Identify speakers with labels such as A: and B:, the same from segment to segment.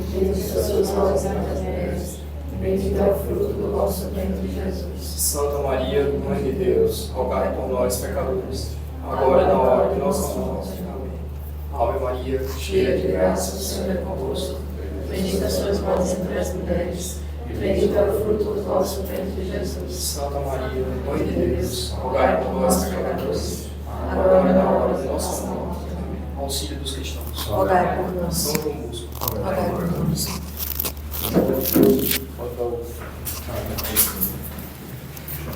A: Bendita sois vós entre as mulheres, bendito é o fruto do vosso ventre, Jesus.
B: Santa Maria, Mãe de Deus, rogai por nós, pecadores, agora e na hora de nossa morte. Amém. Ave Maria,
A: Cheia de graça, o Senhor é convosco. Bendita sois vós entre as mulheres, bendito é o fruto do vosso ventre, Jesus.
B: Santa Maria, Mãe de Deus, rogai por nós, pecadores, agora e na hora de nossa morte. Amém. Auxílio dos cristãos.
A: Rogai por nós.
B: São João Bosco.
A: Rogai por nós.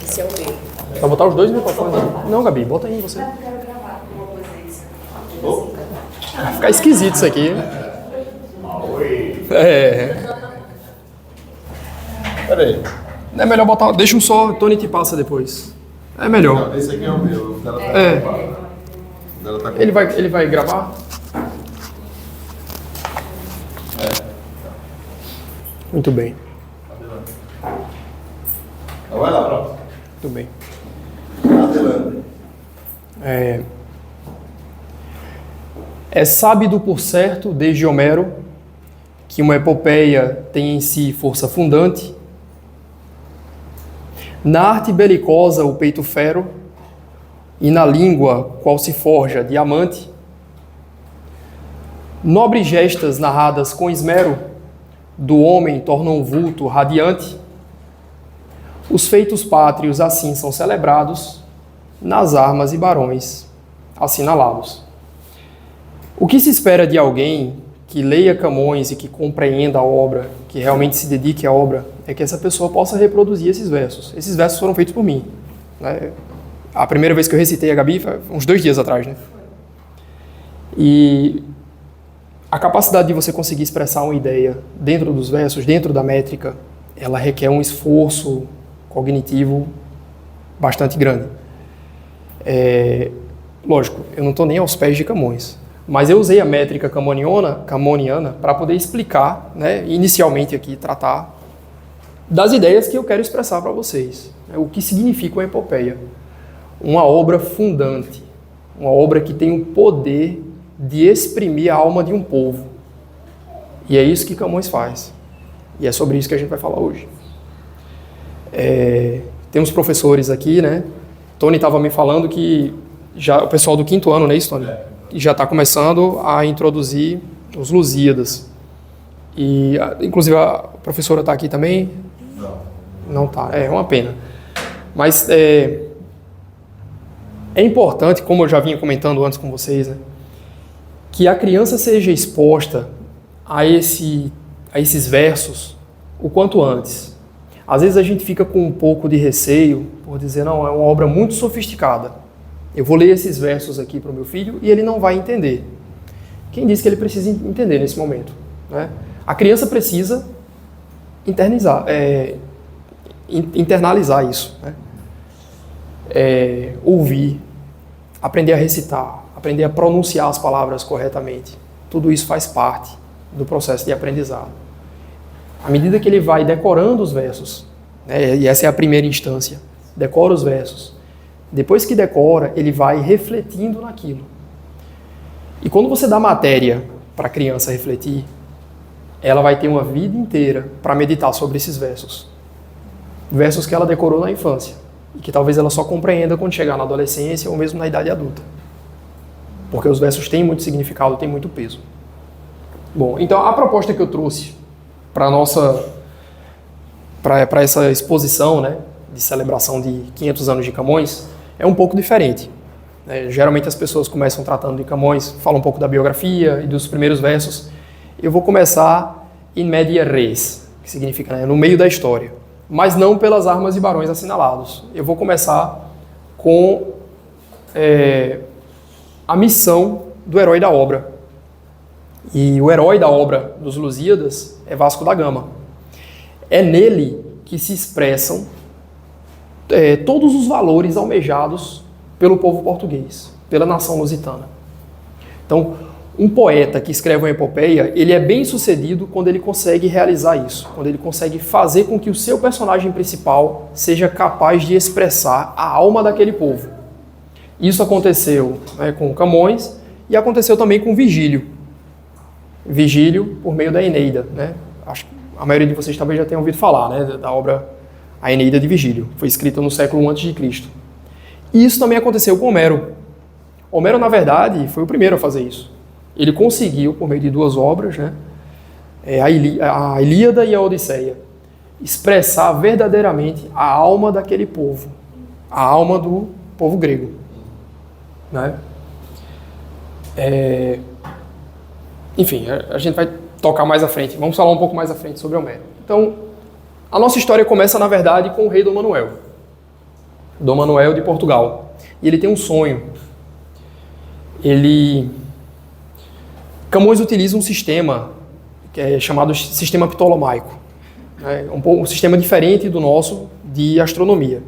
A: Esse é o B.
C: Vai botar os dois microfones? Não, Gabi, bota aí você.
A: Eu quero gravar com vocês.
C: Vai ficar esquisito isso aqui.
D: Peraí.
C: É melhor botar. Deixa um só, Tony te passa depois. É melhor.
D: Não, esse aqui é o meu. O dela tá
C: É.
D: ocupado. O dela tá
C: Ele vai gravar? Muito bem,
D: Então vai lá, pronto.
C: muito bem.
D: Adelante.
C: É sábido por certo, desde Homero, que uma epopeia tem em si força fundante. Na arte belicosa o peito fero, e na língua qual se forja diamante. Nobres gestas narradas com esmero, do homem tornam um vulto radiante. Os feitos pátrios assim são celebrados, nas armas e barões assinalados. O que se espera de alguém que leia Camões e que compreenda a obra, que realmente se dedique à obra, é que essa pessoa possa reproduzir esses versos. Esses versos foram feitos por mim, né? A primeira vez que eu recitei a Gabi foi uns 2 dias atrás, né? E a capacidade de você conseguir expressar uma ideia dentro dos versos, dentro da métrica, ela requer um esforço cognitivo bastante grande. Lógico, eu não estou nem aos pés de Camões, mas eu usei a métrica camoniana para poder explicar, né, inicialmente aqui, tratar das ideias que eu quero expressar para vocês. O que significa uma epopeia? Uma obra fundante, uma obra que tem o poder de exprimir a alma de um povo. E é isso que Camões faz. E é sobre isso que a gente vai falar hoje. Temos professores aqui, né? Tony estava me falando que já o pessoal do 5º ano, não é isso, Tony? Já está começando a introduzir os Lusíadas. E, inclusive, a professora está aqui também? Não está. É uma pena. Mas é importante, como eu já vinha comentando antes com vocês, né, que a criança seja exposta a esses versos o quanto antes. Às vezes a gente fica com um pouco de receio por dizer, não, é uma obra muito sofisticada. Eu vou ler esses versos aqui para o meu filho e ele não vai entender. Quem disse que ele precisa entender nesse momento, né? A criança precisa internalizar isso, né? Ouvir, aprender a recitar, aprender a pronunciar as palavras corretamente. Tudo isso faz parte do processo de aprendizado. À medida que ele vai decorando os versos, né, e essa é a primeira instância, decora os versos. Depois que decora, ele vai refletindo naquilo. E quando você dá matéria para a criança refletir, ela vai ter uma vida inteira para meditar sobre esses versos. Versos que ela decorou na infância e que talvez ela só compreenda quando chegar na adolescência ou mesmo na idade adulta. Porque os versos têm muito significado, têm muito peso. Bom, então a proposta que eu trouxe para essa exposição, né, de celebração de 500 anos de Camões é um pouco diferente. Geralmente as pessoas começam tratando de Camões, falam um pouco da biografia e dos primeiros versos. Eu vou começar in media res, que significa, né, no meio da história, mas não pelas armas e barões assinalados. Eu vou começar com a missão do herói da obra. E o herói da obra dos Lusíadas é Vasco da Gama. É nele que se expressam todos os valores almejados pelo povo português, pela nação lusitana. Então, um poeta que escreve uma epopeia, ele é bem sucedido quando ele consegue realizar isso, quando ele consegue fazer com que o seu personagem principal seja capaz de expressar a alma daquele povo. Isso aconteceu, né, com Camões e aconteceu também com Virgílio. Virgílio por meio da Eneida, né? Acho que a maioria de vocês talvez já tenha ouvido falar, né, da obra A Eneida de Virgílio. Foi escrita no século I a.C. E isso também aconteceu com Homero. Homero, na verdade, foi o primeiro a fazer isso. Ele conseguiu, por meio de duas obras, né, a Ilíada e a Odisseia, expressar verdadeiramente a alma daquele povo, a alma do povo grego, né? Enfim, a gente vai tocar mais à frente, vamos falar um pouco mais à frente sobre Homero. Então, a nossa história começa, na verdade, com o rei Dom Manuel de Portugal. E ele tem um sonho. Camões utiliza um sistema que é chamado sistema ptolomaico. Um sistema diferente do nosso de astronomia.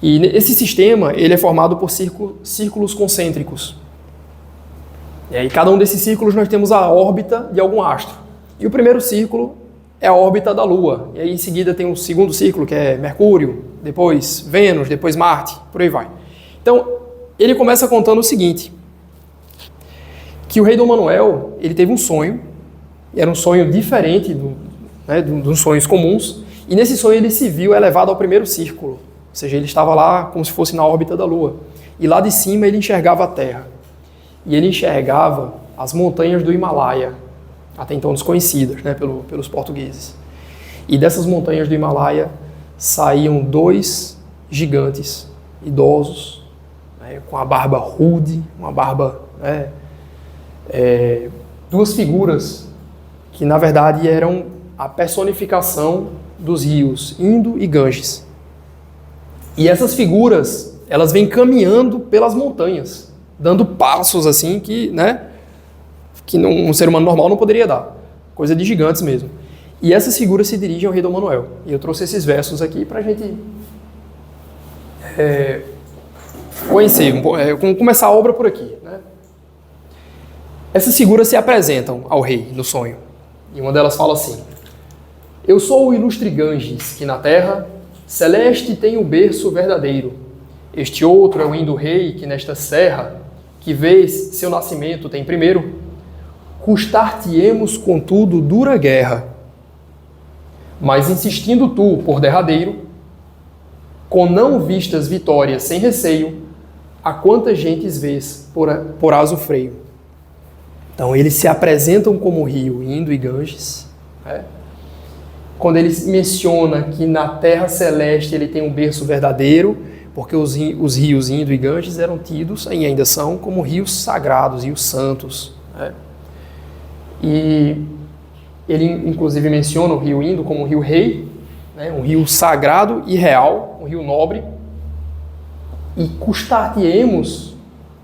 C: E esse sistema ele é formado por círculos concêntricos. E aí, cada um desses círculos nós temos a órbita de algum astro. E o primeiro círculo é a órbita da Lua. E aí em seguida tem um segundo círculo que é Mercúrio, depois Vênus, depois Marte, por aí vai. Então, ele começa contando o seguinte, que o rei Dom Manuel, ele teve um sonho, e era um sonho diferente dos sonhos comuns, e nesse sonho ele se viu elevado ao primeiro círculo, ou seja, ele estava lá como se fosse na órbita da Lua, e lá de cima ele enxergava a Terra, e ele enxergava as montanhas do Himalaia, até então desconhecidas, né, pelos portugueses. E dessas montanhas do Himalaia saíam dois gigantes idosos, né, com a barba rude, uma barba, né, duas figuras que na verdade eram a personificação dos rios Indo e Ganges. E essas figuras, elas vêm caminhando pelas montanhas, dando passos assim que, né, que um ser humano normal não poderia dar. Coisa de gigantes mesmo. E essas figuras se dirigem ao rei Dom Manuel. E eu trouxe esses versos aqui para a gente conhecer, começar a obra por aqui, né? Essas figuras se apresentam ao rei no sonho. E uma delas fala assim: eu sou o ilustre Ganges, que na terra celeste tem o berço verdadeiro. Este outro é o Indo Rei, que nesta serra, que vês seu nascimento tem primeiro. Custar-te-emos, contudo, dura guerra. Mas insistindo tu por derradeiro, com não vistas vitórias sem receio, a quantas gentes vês porás o freio. Então, eles se apresentam como rio Indo e Ganges, né? Quando ele menciona que na terra celeste ele tem um berço verdadeiro, porque os rios Indo e Ganges eram tidos, e ainda são, como rios sagrados, rios santos, né? E ele, inclusive, menciona o rio Indo como um rio rei, né? Um rio sagrado e real, um rio nobre. E custar-te-emos,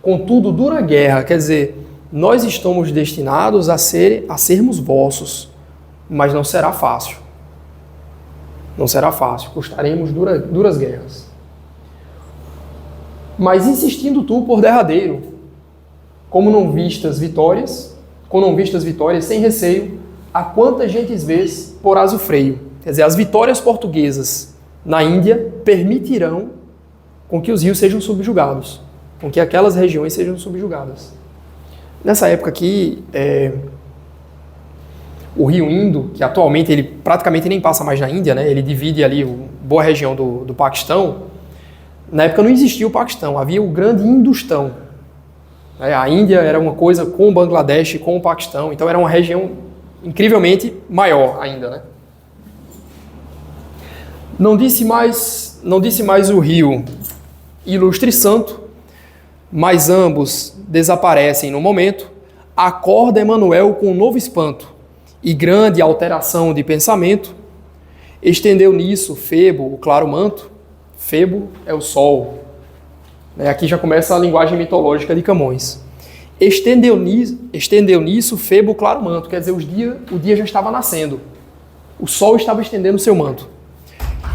C: contudo, dura guerra, quer dizer, nós estamos destinados a sermos vossos, mas não será fácil. Não será fácil, custaremos duras guerras. Mas insistindo tu por derradeiro, com não vistas vitórias sem receio, a quantas gentes vês porás o freio. Quer dizer, as vitórias portuguesas na Índia permitirão com que os rios sejam subjugados, com que aquelas regiões sejam subjugadas. Nessa época aqui, o rio Indo, que atualmente ele praticamente nem passa mais na Índia, né? Ele divide ali boa região do Paquistão. Na época não existia o Paquistão, havia o grande Industão. A Índia era uma coisa com o Bangladesh, com o Paquistão, então era uma região incrivelmente maior ainda, né? Não disse mais o rio ilustre santo, mas ambos desaparecem no momento. Acorda Emanuel com um novo espanto e grande alteração de pensamento. Estendeu nisso Febo o claro manto. Febo é o sol. Aqui já começa a linguagem mitológica de Camões. Estendeu nisso Febo o claro manto, quer dizer, o dia já estava nascendo. O sol estava estendendo seu manto.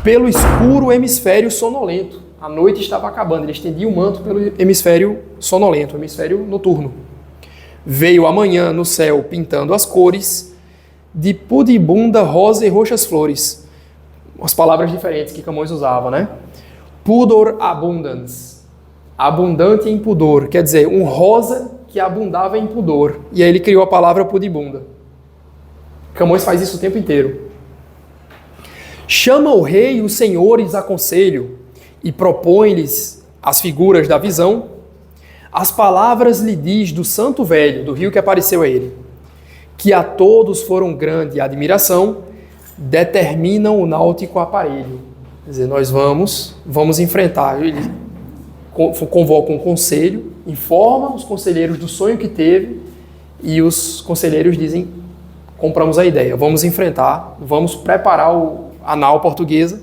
C: Pelo escuro hemisfério sonolento. A noite estava acabando, ele estendia o manto pelo hemisfério sonolento, o hemisfério noturno. Veio a manhã no céu pintando as cores de pudibunda, rosa e roxas flores. As palavras diferentes que Camões usava, né? Pudor abundans, abundante em pudor, quer dizer, um rosa que abundava em pudor. E aí ele criou a palavra pudibunda. Camões faz isso o tempo inteiro. Chama o rei e os senhores a conselho e propõe-lhes as figuras da visão. As palavras lhe diz do santo velho, do rio que apareceu a ele, que a todos foram grande admiração, determinam o náutico aparelho. Quer dizer, nós vamos enfrentar. Ele convoca um conselho, informa os conselheiros do sonho que teve e os conselheiros dizem, compramos a ideia, vamos enfrentar, vamos preparar a nau portuguesa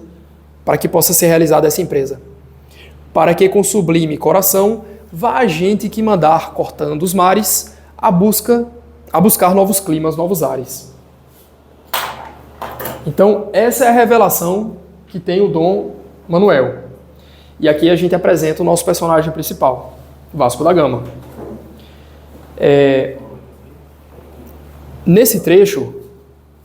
C: para que possa ser realizada essa empresa. Para que com sublime coração vá a gente que mandar cortando os mares a buscar novos climas, novos ares. Então, essa é a revelação que tem o Dom Manuel. E aqui a gente apresenta o nosso personagem principal, Vasco da Gama. Nesse trecho,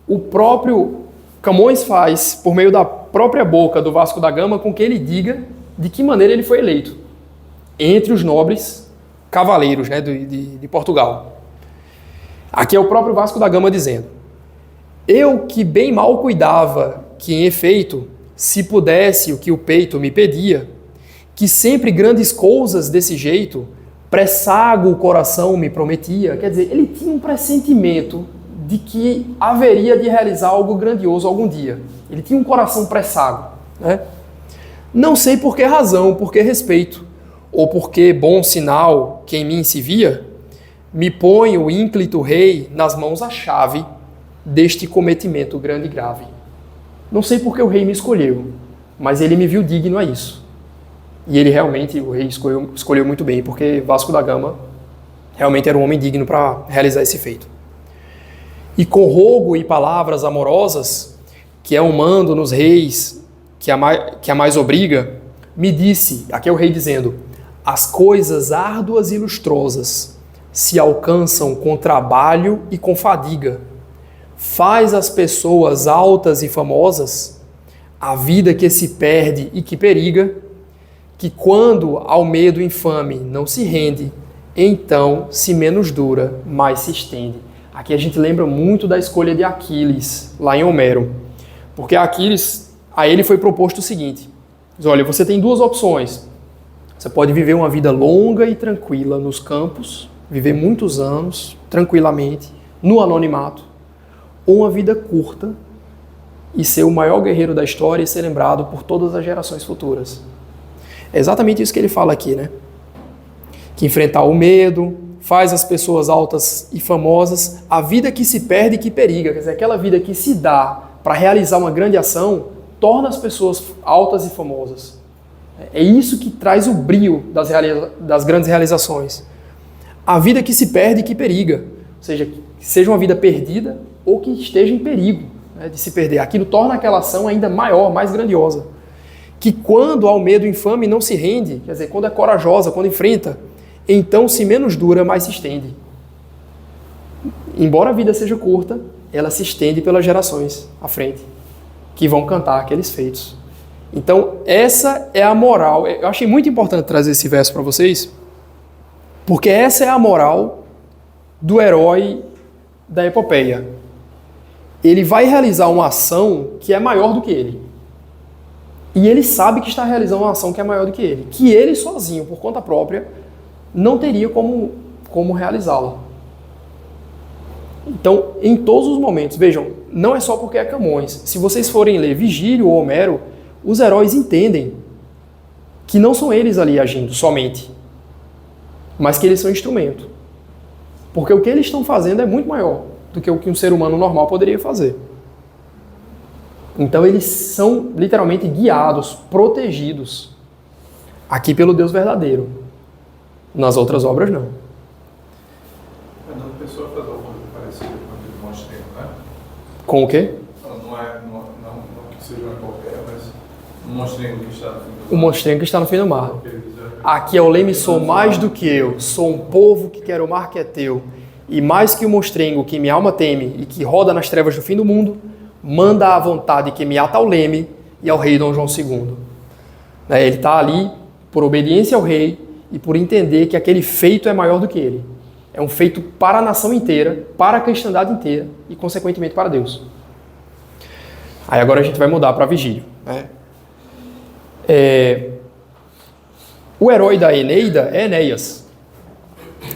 C: o próprio Camões faz, por meio da própria boca do Vasco da Gama, com que ele diga de que maneira ele foi eleito entre os nobres cavaleiros, né, de Portugal. Aqui é o próprio Vasco da Gama dizendo: eu que bem mal cuidava, que em efeito, se pudesse o que o peito me pedia, que sempre grandes coisas desse jeito, pressago o coração me prometia. Quer dizer, ele tinha um pressentimento de que haveria de realizar algo grandioso algum dia. Ele tinha um coração pressago, né? Não sei por que razão, por que respeito, ou porque bom sinal que em mim se via, me põe o ínclito rei nas mãos a chave deste cometimento grande e grave. Não sei por que o rei me escolheu, mas ele me viu digno a isso. E ele realmente, o rei escolheu muito bem, porque Vasco da Gama realmente era um homem digno para realizar esse feito. E com rogo e palavras amorosas, que é um mando nos reis, que a mais obriga, me disse, aqui é o rei dizendo, as coisas árduas e lustrosas se alcançam com trabalho e com fadiga. Faz as pessoas altas e famosas, a vida que se perde e que periga, que quando ao medo infame não se rende, então se menos dura, mais se estende. Aqui a gente lembra muito da escolha de Aquiles, lá em Homero. Porque Aquiles, a ele foi proposto o seguinte: diz, olha, você tem duas opções. Você pode viver uma vida longa e tranquila nos campos, viver muitos anos, tranquilamente, no anonimato, ou uma vida curta e ser o maior guerreiro da história e ser lembrado por todas as gerações futuras. É exatamente isso que ele fala aqui, né? Que enfrentar o medo faz as pessoas altas e famosas, a vida que se perde e que periga, quer dizer, aquela vida que se dá para realizar uma grande ação, torna as pessoas altas e famosas. É isso que traz o brio das grandes realizações. A vida que se perde e que periga, ou seja, que seja uma vida perdida ou que esteja em perigo, né, de se perder. Aquilo torna aquela ação ainda maior, mais grandiosa. Que quando ao medo infame não se rende, quer dizer, quando é corajosa, quando enfrenta, então se menos dura, mais se estende. Embora a vida seja curta, ela se estende pelas gerações à frente, que vão cantar aqueles feitos. Então, essa é a moral. Eu achei muito importante trazer esse verso para vocês, porque essa é a moral do herói da epopeia. Ele vai realizar uma ação que é maior do que ele. E ele sabe que está realizando uma ação que é maior do que ele. Que ele sozinho, por conta própria, não teria como realizá-la. Então, em todos os momentos, vejam, não é só porque é Camões. Se vocês forem ler Virgílio ou Homero, os heróis entendem que não são eles ali agindo somente, mas que eles são instrumento. Porque o que eles estão fazendo é muito maior do que o que um ser humano normal poderia fazer. Então eles são literalmente guiados, protegidos, aqui pelo Deus verdadeiro. Nas outras obras, não.
E: Fernando Pessoa faz alguma coisa parecida com o do Monstrengo, né?
C: Com o quê?
E: Não que seja uma qualquer, mas o Monstrengo que está no fim do mar.
C: O monstrengo que está no fim do mar. Aqui é o leme, sou mais do que eu, sou um povo que quer o mar que é teu, e mais que o monstrengo que minha alma teme e que roda nas trevas do fim do mundo, manda a vontade que me ata ao leme e ao rei Dom João II. Ele está ali por obediência ao rei e por entender que aquele feito é maior do que ele. É um feito para a nação inteira, para a cristandade inteira e, consequentemente, para Deus. Aí agora a gente vai mudar para Vigílio, né? O herói da Eneida é Enéas.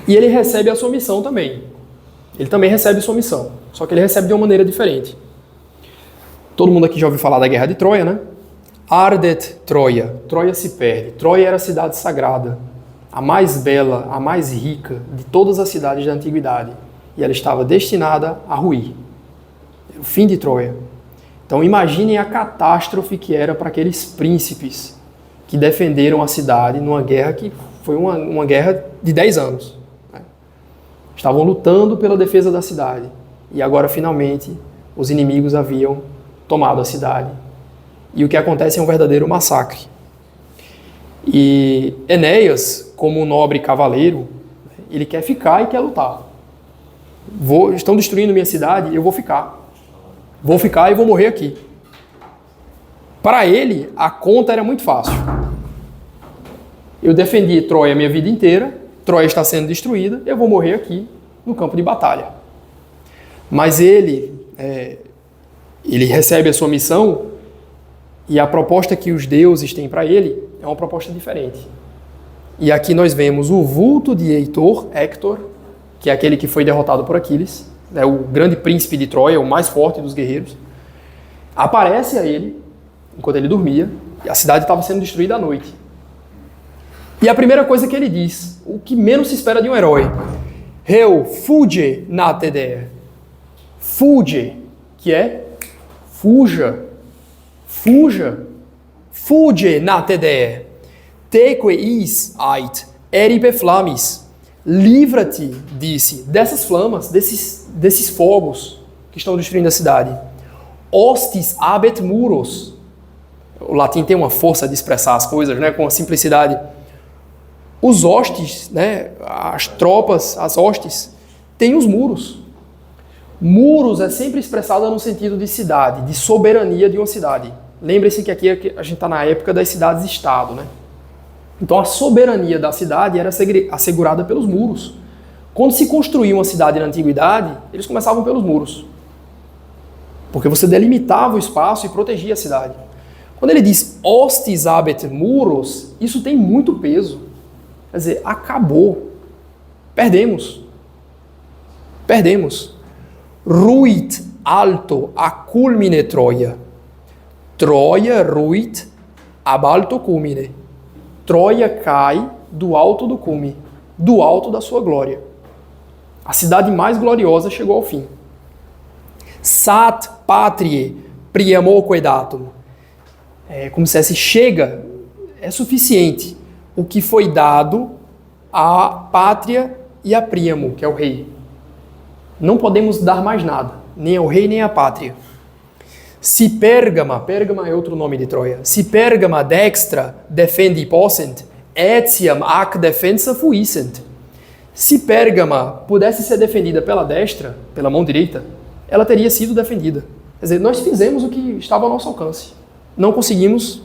C: E ele recebe a sua missão também. Ele também recebe sua missão, só que ele recebe de uma maneira diferente. Todo mundo aqui já ouviu falar da Guerra de Troia, né? Ardet Troia. Troia se perde. Troia era a cidade sagrada, a mais bela, a mais rica de todas as cidades da antiguidade. E ela estava destinada a ruir. O fim de Troia. Então imaginem a catástrofe que era para aqueles príncipes que defenderam a cidade numa guerra que foi uma guerra de 10 anos. Né? Estavam lutando pela defesa da cidade. E agora, finalmente, os inimigos haviam tomado a cidade. E o que acontece é um verdadeiro massacre. E Enéas, como um nobre cavaleiro, ele quer ficar e quer lutar. Estão destruindo minha cidade, eu vou ficar. Vou ficar e vou morrer aqui. Para ele, a conta era muito fácil. Eu defendi Troia a minha vida inteira, Troia está sendo destruída, eu vou morrer aqui no campo de batalha. Mas ele recebe a sua missão e a proposta que os deuses têm para ele é uma proposta diferente. E aqui nós vemos o vulto de Hector, que é aquele que foi derrotado por Aquiles, né, o grande príncipe de Troia, o mais forte dos guerreiros, aparece a ele enquanto ele dormia, e a cidade estava sendo destruída à noite. E a primeira coisa que ele diz, o que menos se espera de um herói, Heu fuge na tedea. Fuge, que é fuja, fuja, fuge na tedea. Teque is ait, eripe flamis. Livra-te, disse, dessas flamas, desses fogos que estão destruindo a cidade. Hostis abet muros. O latim tem uma força de expressar as coisas, né, com a simplicidade. Os hostes, né, as tropas, as hostes, têm os muros. Muros é sempre expressado no sentido de cidade, de soberania de uma cidade. Lembre-se que aqui a gente está na época das cidades-estado, né? Então a soberania da cidade era assegurada pelos muros. Quando se construía uma cidade na antiguidade, eles começavam pelos muros. Porque você delimitava o espaço e protegia a cidade. Quando ele diz hostis abet muros, isso tem muito peso. Quer dizer, acabou. Perdemos. Perdemos. Ruit alto a culmine Troia. Troia ruit ab alto culmine. Troia cai do alto do cume, do alto da sua glória. A cidade mais gloriosa chegou ao fim. Sat patrie priamoque datum. Como se dissesse, chega, é suficiente o que foi dado à pátria e a Príamo, que é o rei. Não podemos dar mais nada, nem ao rei nem à pátria. Se Pérgama é outro nome de Troia, se Pérgama dextra defendi possent, etiam ac defensa fuissent. Se Pérgama pudesse ser defendida pela destra, pela mão direita, ela teria sido defendida. Quer dizer, nós fizemos o que estava ao nosso alcance. Não conseguimos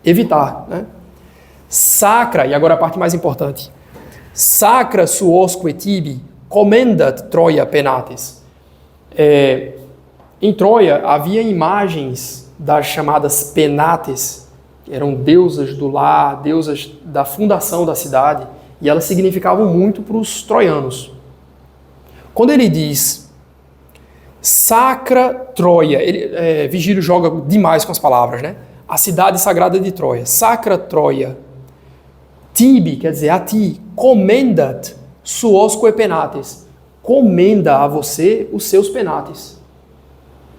C: evitar, né? Sacra, e agora a parte mais importante, sacra suosque tibi commendat Troia penates. Em Troia havia imagens das chamadas penates, que eram deusas do lar, deusas da fundação da cidade, e elas significavam muito para os troianos. Quando ele diz sacra Troia, Vigílio joga demais com as palavras, né? A cidade sagrada de Troia, sacra Troia, tibi, quer dizer, a ti, commendat suosque penates, comenda a você os seus penates.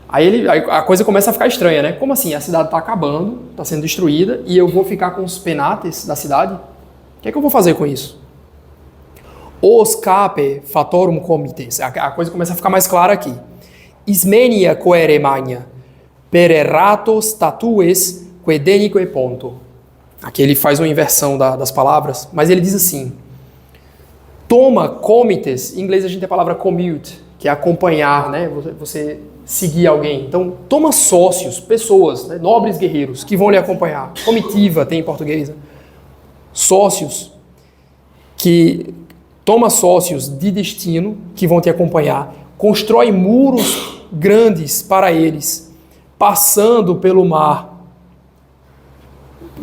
C: Aí a coisa começa a ficar estranha, né? Como assim? A cidade está acabando, está sendo destruída, e eu vou ficar com os penates da cidade? O que é que eu vou fazer com isso? Os cape fatorum comites. A coisa começa a ficar mais clara aqui. Ismenia coere magna, per errato statues quedenique ponto. Aqui ele faz uma inversão das palavras, mas ele diz assim: toma comites, em inglês a gente tem a palavra commute, que é acompanhar, né? Você seguir alguém. Então, toma sócios, pessoas, né? Nobres guerreiros, que vão lhe acompanhar. Comitiva tem em português, né? Sócios que toma sócios de destino que vão te acompanhar, constrói muros grandes para eles, passando pelo mar,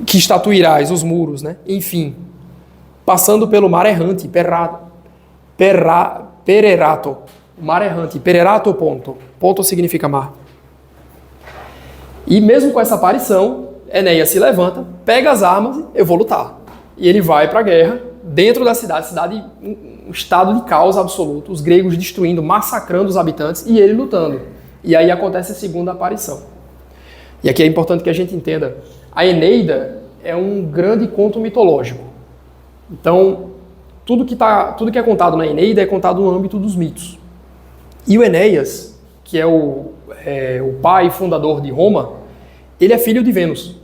C: que estatuirás os muros, né? Enfim, passando pelo mar errante, pererato, mar errante, pererato ponto significa mar. E mesmo com essa aparição, Enéas se levanta, pega as armas, eu vou lutar. E ele vai para a guerra, dentro da cidade, um estado de caos absoluto, os gregos destruindo, massacrando os habitantes e ele lutando. E aí acontece a segunda aparição. E aqui é importante que a gente entenda, a Eneida é um grande conto mitológico. Então, tudo que é contado na Eneida é contado no âmbito dos mitos. E o Enéas, que é o pai fundador de Roma, ele é filho de Vênus.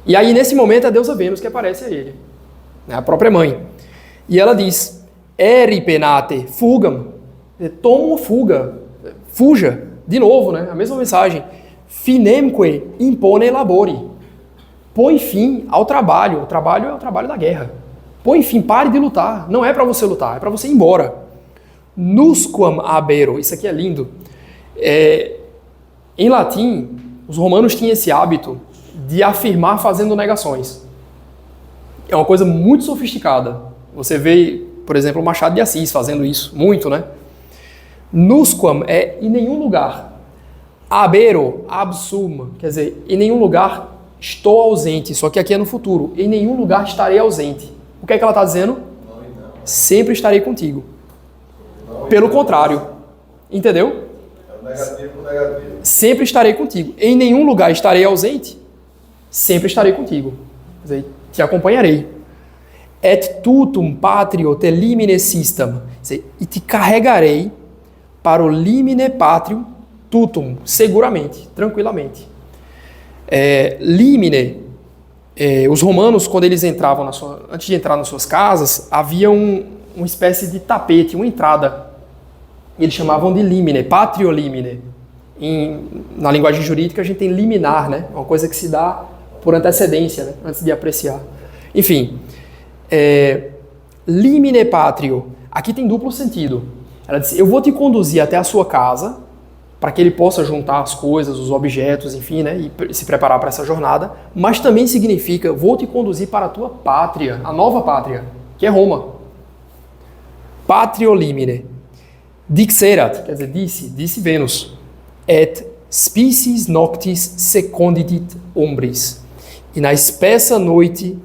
C: E aí, nesse momento, é a deusa Vênus que aparece a ele, né, a própria mãe. E ela diz, Eri penate, fugam, toma uma fuga, fuja, de novo, né, a mesma mensagem, finemque impone labori, põe fim ao trabalho, o trabalho é o trabalho da guerra, põe fim, pare de lutar, não é para você lutar, é para você ir embora. Nusquam abero, isso aqui é lindo, em latim, os romanos tinham esse hábito de afirmar fazendo negações. É uma coisa muito sofisticada. Você vê, por exemplo, o Machado de Assis fazendo isso, muito, né? Nusquam é em nenhum lugar. Abero, absum, quer dizer, em nenhum lugar estou ausente, só que aqui é no futuro. Em nenhum lugar estarei ausente. O que é que ela está dizendo? Sempre estarei contigo. Pelo contrário. Entendeu?
D: Negativo.
C: Sempre estarei contigo. Em nenhum lugar estarei ausente. Sempre estarei contigo. Quer dizer, te acompanharei. Et tutum patrio te limine system. Quer dizer, e te carregarei para o limine patrio tutum, seguramente, tranquilamente. Limine, os romanos, quando eles entravam, antes de entrar nas suas casas, havia uma espécie de tapete, uma entrada. Eles chamavam de limine, patrio limine. Na linguagem jurídica a gente tem liminar, né? Uma coisa que se dá por antecedência, né? Antes de apreciar. Enfim, limine patrio, aqui tem duplo sentido. Ela diz, eu vou te conduzir até a sua casa, para que ele possa juntar as coisas, os objetos, enfim, né? E se preparar para essa jornada, mas também significa, vou te conduzir para a tua pátria, a nova pátria, que é Roma. Patrio limine. Dixerat, quer dizer, disse Vênus, et species noctis secondit umbris. E na espessa noite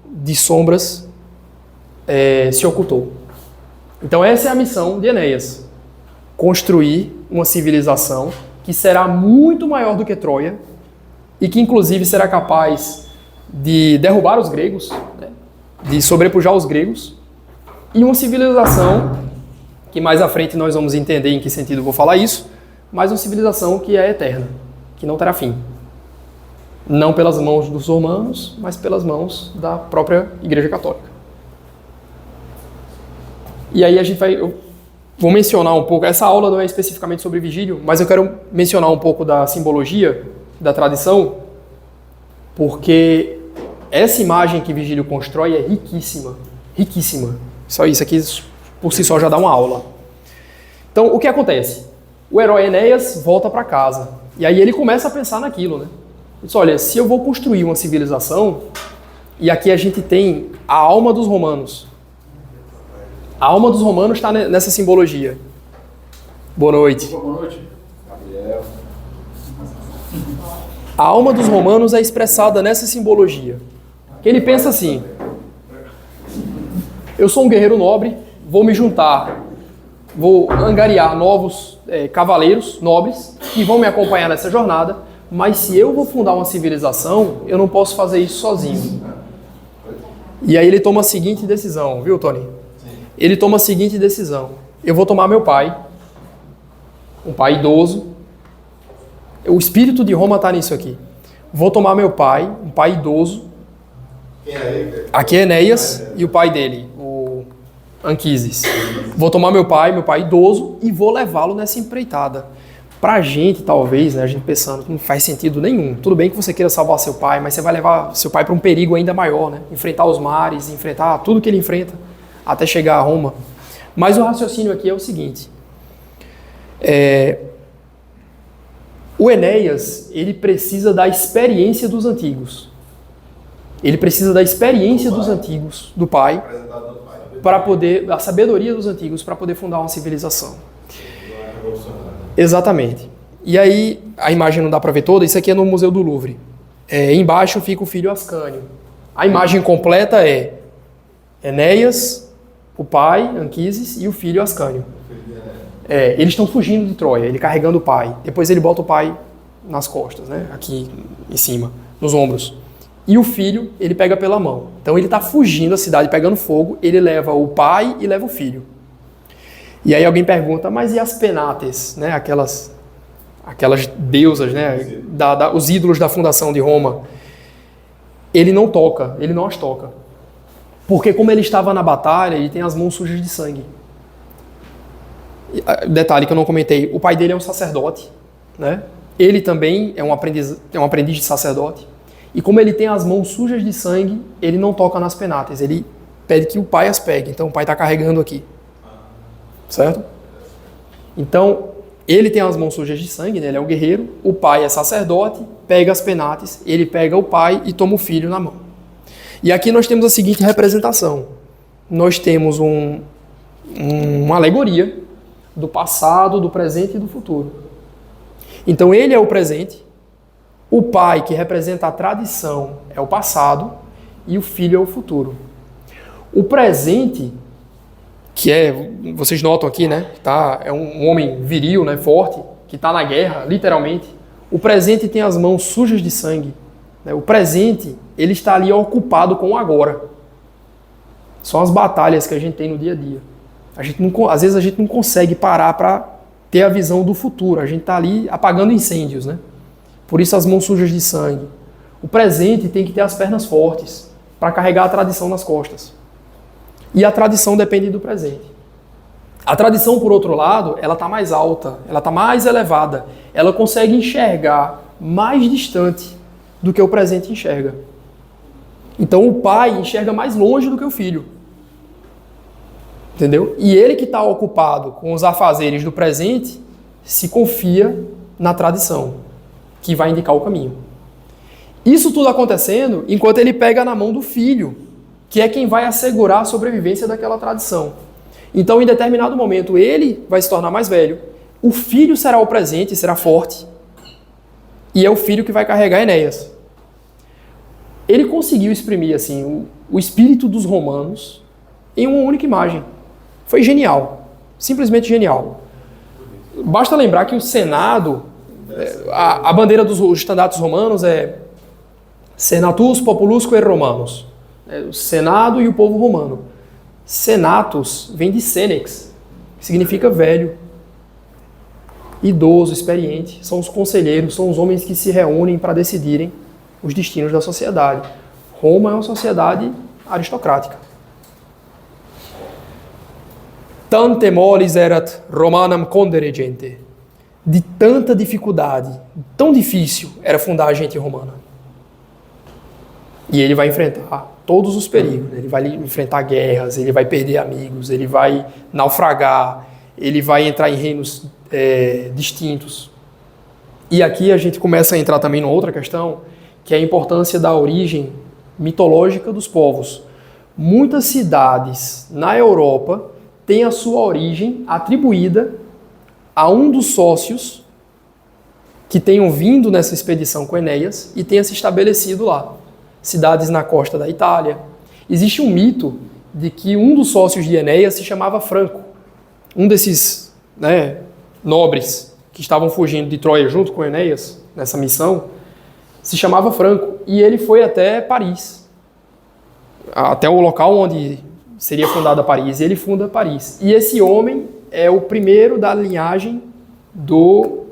C: de sombras se ocultou. Então essa é a missão de Enéas. Construir uma civilização que será muito maior do que Troia e que inclusive será capaz de derrubar os gregos, né? De sobrepujar os gregos, e uma civilização que mais à frente nós vamos entender em que sentido eu vou falar isso, mas uma civilização que é eterna, que não terá fim. Não pelas mãos dos romanos, mas pelas mãos da própria Igreja Católica. E aí eu vou mencionar um pouco, essa aula não é especificamente sobre Vigílio, mas eu quero mencionar um pouco da simbologia, da tradição, porque essa imagem que Vigílio constrói é riquíssima, riquíssima. Só isso aqui por si só já dá uma aula. Então, o que acontece? O herói Enéas volta para casa. E aí ele começa a pensar naquilo, né? Ele diz, olha, se eu vou construir uma civilização, e aqui a gente tem a alma dos romanos. A alma dos romanos está nessa simbologia. Boa noite.
E: Boa noite. Gabriel.
C: A alma dos romanos é expressada nessa simbologia. Que ele pensa assim, eu sou um guerreiro nobre, vou me juntar, vou angariar novos cavaleiros nobres que vão me acompanhar nessa jornada, mas se eu vou fundar uma civilização, eu não posso fazer isso sozinho. E aí ele toma a seguinte decisão, viu, Tony? Ele toma a seguinte decisão, eu vou tomar meu pai, um pai idoso, o espírito de Roma está nisso aqui, vou tomar meu pai, um pai idoso, aqui é Enéas e o pai dele, o Anquises. Vou tomar meu pai idoso e vou levá-lo nessa empreitada. Pra gente, talvez, né, a gente pensando que não faz sentido nenhum. Tudo bem que você queira salvar seu pai, mas você vai levar seu pai para um perigo ainda maior, né? Enfrentar os mares, enfrentar tudo que ele enfrenta. até chegar a Roma. Mas o raciocínio aqui é o seguinte. O Enéas, ele precisa da experiência dos antigos. Ele precisa da experiência dos antigos, do pai, para poder, a sabedoria dos antigos, para poder fundar uma civilização. Exatamente. E aí, a imagem não dá para ver toda, isso aqui é no Museu do Louvre. Embaixo fica o filho Ascânio. A imagem completa é Enéas, o pai, Anquises, e o filho Ascânio. Eles estão fugindo de Troia, ele carregando o pai. Depois ele bota o pai nas costas, né? Aqui em cima, nos ombros. E o filho, ele pega pela mão. Então ele está fugindo da cidade, pegando fogo, ele leva o pai e leva o filho. E aí alguém pergunta, mas e as penates, né? Aquelas deusas, né? Os ídolos da fundação de Roma. Ele não toca, ele não as toca. Porque como ele estava na batalha, ele tem as mãos sujas de sangue. Detalhe que eu não comentei, o pai dele é um sacerdote, né? Ele também é um aprendiz de sacerdote. E como ele tem as mãos sujas de sangue, ele não toca nas penates, ele pede que o pai as pegue. Então o pai está carregando aqui. Certo? Então, ele tem as mãos sujas de sangue, né? Ele é o guerreiro, o pai é sacerdote, pega as penates, ele pega o pai e toma o filho na mão. E aqui nós temos a seguinte representação. Nós temos uma alegoria do passado, do presente e do futuro. Então ele é o presente, o pai, que representa a tradição, é o passado, e o filho é o futuro. O presente, que vocês notam aqui, né? É um homem viril, né, forte, que está na guerra, literalmente. O presente tem as mãos sujas de sangue. Né? O presente, ele está ali ocupado com o agora. São as batalhas que a gente tem no dia a dia. Às vezes a gente não consegue parar para ter a visão do futuro. A gente está ali apagando incêndios, né? Por isso as mãos sujas de sangue. O presente tem que ter as pernas fortes para carregar a tradição nas costas. E a tradição depende do presente. A tradição, por outro lado, ela está mais alta, ela está mais elevada. Ela consegue enxergar mais distante do que o presente enxerga. Então o pai enxerga mais longe do que o filho. Entendeu? E ele que está ocupado com os afazeres do presente se confia na tradição, que vai indicar o caminho. Isso tudo acontecendo enquanto ele pega na mão do filho, que é quem vai assegurar a sobrevivência daquela tradição. Então, em determinado momento, ele vai se tornar mais velho, o filho será o presente, será forte, e é o filho que vai carregar Enéas. Ele conseguiu exprimir assim, o espírito dos romanos em uma única imagem. Foi genial, simplesmente genial. Basta lembrar que o Senado, a bandeira dos estandartes romanos é Senatus Populusque Romanos, o Senado e o povo romano. Senatus vem de Senex, que significa velho, idoso, experiente. São os conselheiros, são os homens que se reúnem para decidirem os destinos da sociedade. Roma é uma sociedade aristocrática. Tante molis erat Romanam condere gente. De tanta dificuldade, tão difícil era fundar a gente romana. E ele vai enfrentar todos os perigos. Ele vai enfrentar guerras, ele vai perder amigos, ele vai naufragar, ele vai entrar em reinos distintos. E aqui a gente começa a entrar também numa outra questão, que é a importância da origem mitológica dos povos. Muitas cidades na Europa têm a sua origem atribuída a um dos sócios que tenham vindo nessa expedição com Enéas e tenha se estabelecido lá. Cidades na costa da Itália. Existe um mito de que um dos sócios de Enéas se chamava Franco. Um desses nobres que estavam fugindo de Troia junto com Enéas, nessa missão, se chamava Franco. E ele foi até Paris. Até o local onde seria fundada Paris. E ele funda Paris. E esse homem é o primeiro da linhagem do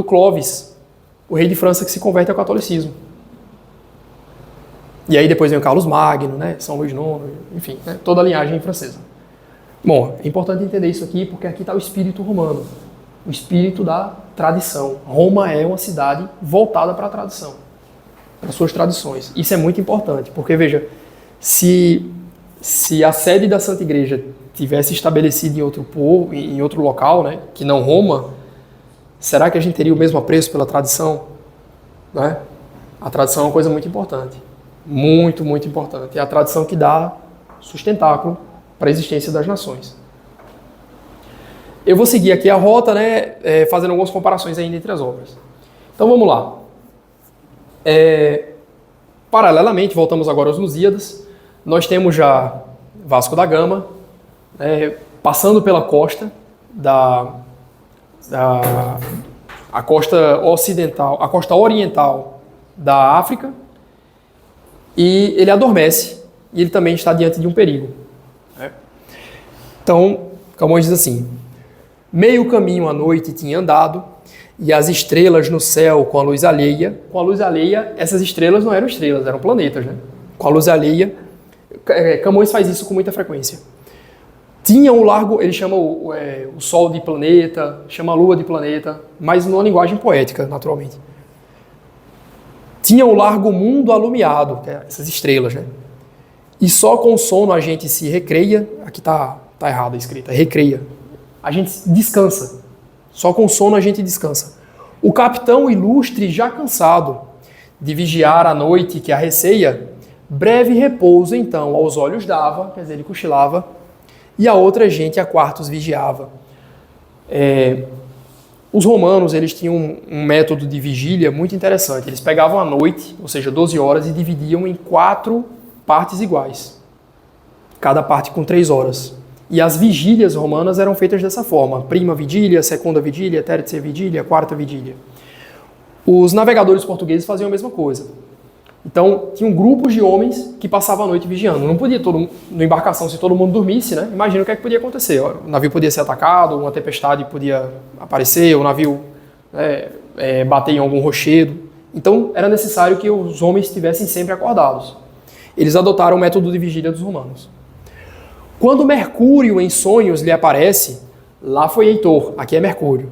C: Clovis, o rei de França que se converte ao catolicismo. E aí depois vem o Carlos Magno, São Luís IX, enfim, toda a linhagem francesa. Bom, é importante entender isso aqui, porque aqui está o espírito romano, o espírito da tradição. Roma é uma cidade voltada para a tradição, para suas tradições. Isso é muito importante, porque veja, se se a sede da Santa Igreja tivesse estabelecida em outro local, né, que não Roma, será que a gente teria o mesmo apreço pela tradição? Né? A tradição é uma coisa muito importante. Muito, muito importante. É a tradição que dá sustentáculo para a existência das nações. Eu vou seguir aqui a rota, né, fazendo algumas comparações ainda entre as obras. Então vamos lá. Paralelamente, voltamos agora aos Lusíadas. Nós temos já Vasco da Gama, passando pela costa a costa ocidental, a costa oriental da África, e ele adormece, e ele também está diante de um perigo. Então, Camões diz assim: meio caminho à noite tinha andado, e as estrelas no céu com a luz alheia. Com a luz alheia, essas estrelas não eram estrelas, eram planetas, né? Com a luz alheia, Camões faz isso com muita frequência. Tinha um largo, ele chama o Sol de planeta, chama a Lua de planeta, mas numa linguagem poética, naturalmente. Tinha um largo mundo alumiado, essas estrelas, né? E só com o sono a gente se recreia, aqui tá errado a escrita, recreia. A gente descansa. Só com o sono a gente descansa. O capitão ilustre, já cansado de vigiar a noite que a receia, breve repouso então aos olhos dava, quer dizer, ele cochilava, e a outra gente a quartos vigiava. Os romanos, eles tinham um método de vigília muito interessante. Eles pegavam a noite, ou seja, 12 horas, e dividiam em 4 partes iguais. Cada parte com 3 horas. E as vigílias romanas eram feitas dessa forma: prima vigília, segunda vigília, tertia vigília, quarta vigília. Os navegadores portugueses faziam a mesma coisa. Então, tinham grupos de homens que passavam a noite vigiando. Não podia na embarcação, se todo mundo dormisse, né? Imagina o que é que podia acontecer. O navio podia ser atacado, uma tempestade podia aparecer, o navio bater em algum rochedo. Então, era necessário que os homens estivessem sempre acordados. Eles adotaram o método de vigília dos romanos. Quando Mercúrio em sonhos lhe aparece, lá foi Heitor, aqui é Mercúrio,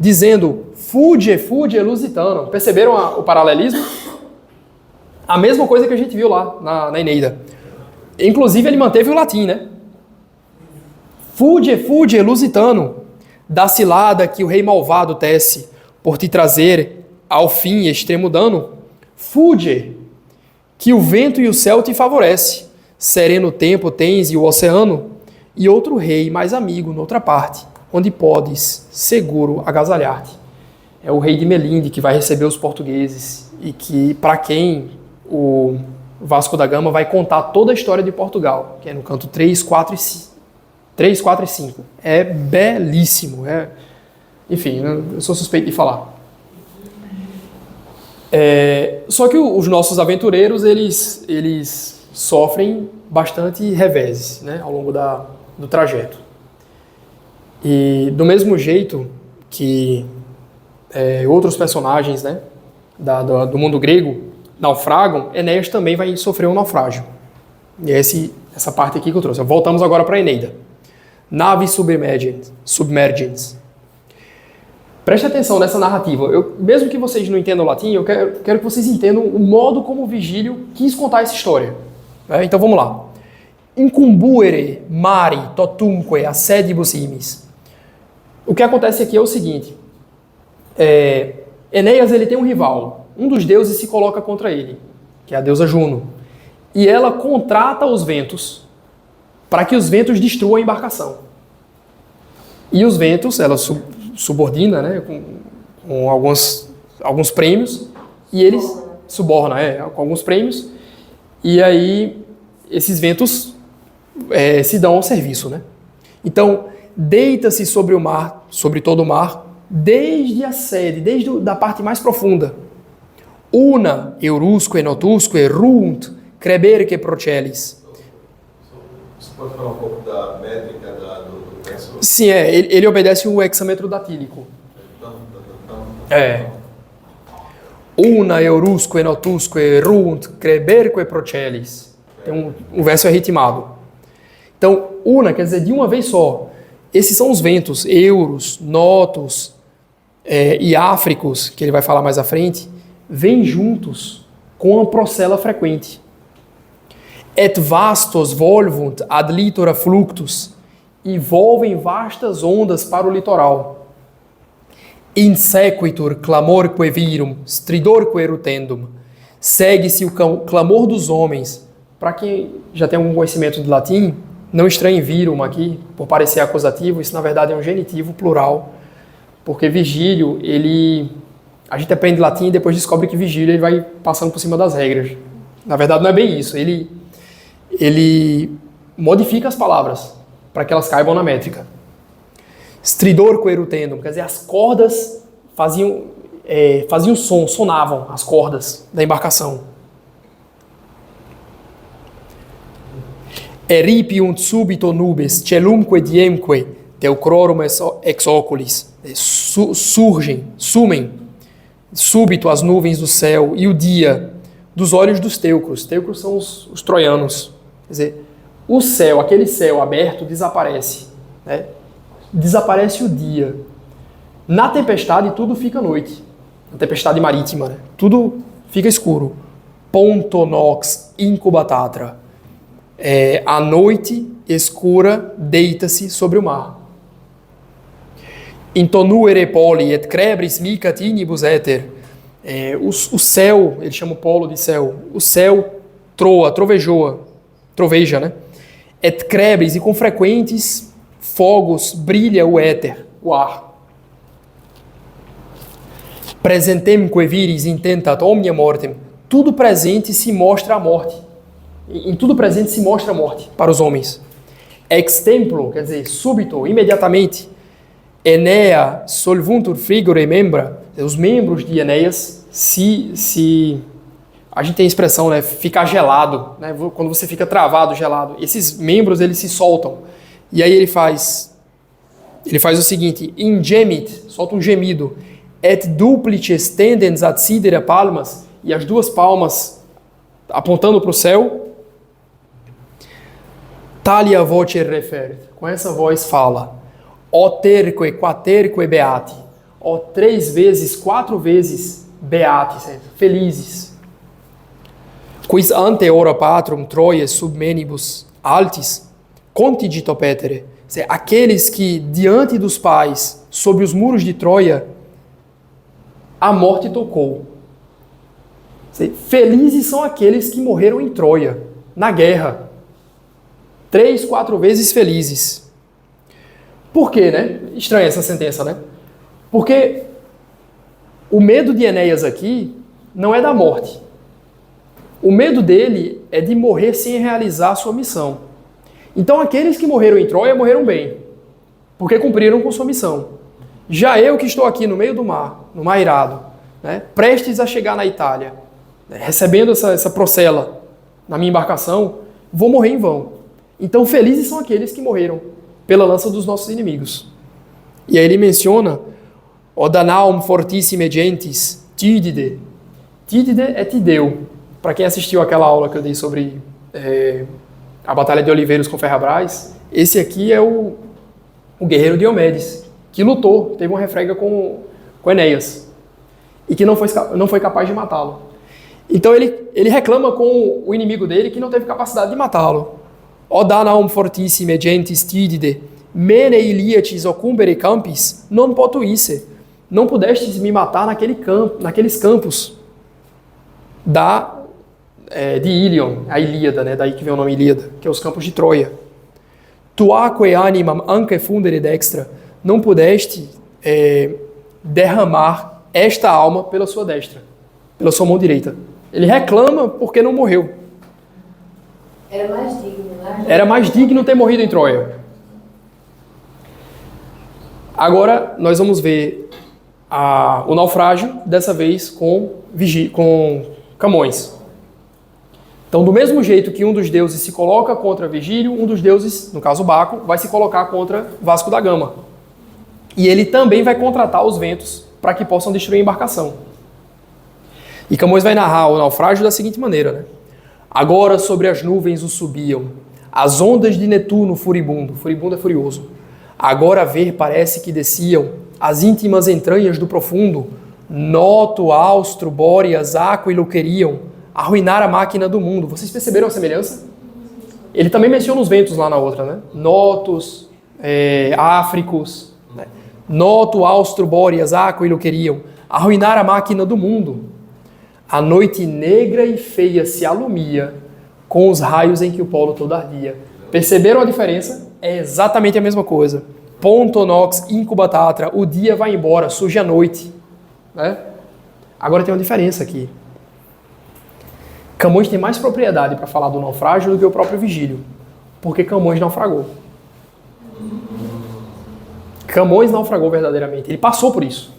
C: dizendo: fuge, fuge, Lusitano. Perceberam o paralelismo? A mesma coisa que a gente viu lá na Eneida. Inclusive ele manteve o latim, né? Fuge, fuge, Lusitano, da cilada que o rei malvado tece, por te trazer ao fim extremo dano. Fuge, que o vento e o céu te favorece. Sereno tempo tens e o oceano, e outro rei mais amigo noutra parte, onde podes seguro agasalhar-te. É o rei de Melinde que vai receber os portugueses e que, para quem o Vasco da Gama vai contar toda a história de Portugal, que é no canto 3, 4 e 5. É belíssimo. Enfim, eu sou suspeito de falar. Só que os nossos aventureiros, eles sofrem bastante reveses, né, ao longo do trajeto. E do mesmo jeito que outros personagens, né, do mundo grego naufragam, Enéas também vai sofrer um naufrágio. E é essa parte aqui que eu trouxe. Voltamos agora para a Eneida. Naves submergentes. Preste atenção nessa narrativa. Mesmo que vocês não entendam o latim, eu quero que vocês entendam o modo como o Vigílio quis contar essa história. Então vamos lá. Incumbuere mari totumque assedibus imis. O que acontece aqui é o seguinte. Enéas, ele tem um rival. Um dos deuses se coloca contra ele, que é a deusa Juno. E ela contrata os ventos para que os ventos destruam a embarcação. E os ventos, ela subordina, né, com alguns prêmios, e eles subornam, com alguns prêmios, e aí esses ventos se dão ao serviço, né? Então, deita-se sobre o mar, sobre todo o mar, desde a sede, desde a parte mais profunda. Una, eurusque, notusque, runt, creberque procelis.
D: Você pode falar um pouco da métrica do verso?
C: Sim, ele obedece o hexâmetro datílico. Una, eurusque, notusque, runt, creberque procelis. Então, o verso é ritmado. Então, una quer dizer de uma vez só. Esses são os ventos, euros, notos e áfricos, que ele vai falar mais à frente, vêm juntos com a procela frequente. Et vastos volvunt ad litora fluctus, e volvem vastas ondas para o litoral. In sequitur clamorque virum, stridorque rutendum. Segue-se o clamor dos homens. Para quem já tem algum conhecimento de latim, não estranhe virum aqui, por parecer acusativo, isso na verdade é um genitivo plural, porque Vigílio, a gente aprende latim e depois descobre que Vigílio ele vai passando por cima das regras. Na verdade não é bem isso, ele modifica as palavras para que elas caibam na métrica. Stridor querutendum, quer dizer, as cordas faziam som, sonavam as cordas da embarcação. Eripiunt subito nubes, celumque diemque, teucrorum ex oculis. Sumem, súbito as nuvens do céu e o dia dos olhos dos teucros. Teucros são os troianos. Quer dizer, o céu, aquele céu aberto, desaparece. Né? Desaparece o dia. Na tempestade, tudo fica noite. Na tempestade marítima, né? Tudo fica escuro. Ponto nox incubitatra. A noite escura deita-se sobre o mar. Intonuere poli et crebris micat inibus éter. O céu, ele chama o polo de céu. O céu troveja, né? Et crebris, e com frequentes fogos brilha o éter, o ar. Presentemque viris intentat omnia mortem. Tudo presente se mostra a morte. Em tudo presente se mostra a morte para os homens. Ex templo, quer dizer, súbito, imediatamente. Enea solvuntur frigore membra. Os membros de Enéas a gente tem a expressão, né, ficar gelado, né, quando você fica travado, gelado. Esses membros, eles se soltam. E aí ele faz o seguinte, ingemit, solta um gemido, et duplices tendens ad sidera palmas, e as duas palmas apontando para o céu, talia voce referit, com essa voz fala, o terque, quaterque beati, o 3 vezes, 4 vezes beati, felizes. Quis ante ora patrum Troias submenibus altis, contigito petere, aqueles que diante dos pais, sob os muros de Troia, a morte tocou. Felizes são aqueles que morreram em Troia, na guerra. 3, 4 vezes felizes. Por quê, né? Estranha essa sentença, né? Porque o medo de Enéas aqui não é da morte. O medo dele é de morrer sem realizar a sua missão. Então aqueles que morreram em Troia morreram bem, porque cumpriram com sua missão. Já eu que estou aqui no meio do mar, no mar irado, né, prestes a chegar na Itália, recebendo essa procela na minha embarcação, vou morrer em vão. Então felizes são aqueles que morreram pela lança dos nossos inimigos. E aí ele menciona o Danaum fortissime gentis, Tidide. Tidide é Tideu. Para quem assistiu aquela aula que eu dei sobre a Batalha de Oliveiros com Ferrabras, esse aqui é o guerreiro Diomedes, que lutou, teve uma refrega com Enéas, e que não foi capaz de matá-lo. Então ele reclama com o inimigo dele que não teve capacidade de matá-lo. O Danaum fortissime gentis Tidide, mene iliatis ocumbere campis, non potuisse. Não pudestes me matar naqueles campos de Ilion, a Ilíada, né? Daí que vem o nome Ilíada, que é os campos de Troia. Tuaque animam anque fundere dextra, não pudeste derramar esta alma pela sua destra, pela sua mão direita. Ele reclama porque não morreu.
A: Era mais digno, né?
C: Era mais digno ter morrido em Troia. Agora nós vamos ver o naufrágio, dessa vez com Camões. Então, do mesmo jeito que um dos deuses se coloca contra Vigílio, um dos deuses, no caso Baco, vai se colocar contra Vasco da Gama. E ele também vai contratar os ventos para que possam destruir a embarcação. E Camões vai narrar o naufrágio da seguinte maneira, né? Agora sobre as nuvens o subiam, as ondas de Netuno furibundo é furioso. Agora a ver parece que desciam as íntimas entranhas do profundo, noto, austro, bóreas, aqua e luqueriam, arruinar a máquina do mundo. Vocês perceberam a semelhança? Ele também menciona os ventos lá na outra, né? Notos, áfricos, né? Noto, austro, bóreas, aquo e lo queriam, arruinar a máquina do mundo. A noite negra e feia se alumia com os raios em que o polo todo ardia. Perceberam a diferença? É exatamente a mesma coisa. Ponto nox incubata, o dia vai embora, surge a noite. Né? Agora tem uma diferença aqui. Camões tem mais propriedade para falar do naufrágio do que o próprio Vigílio, porque Camões naufragou. Camões naufragou verdadeiramente, ele passou por isso.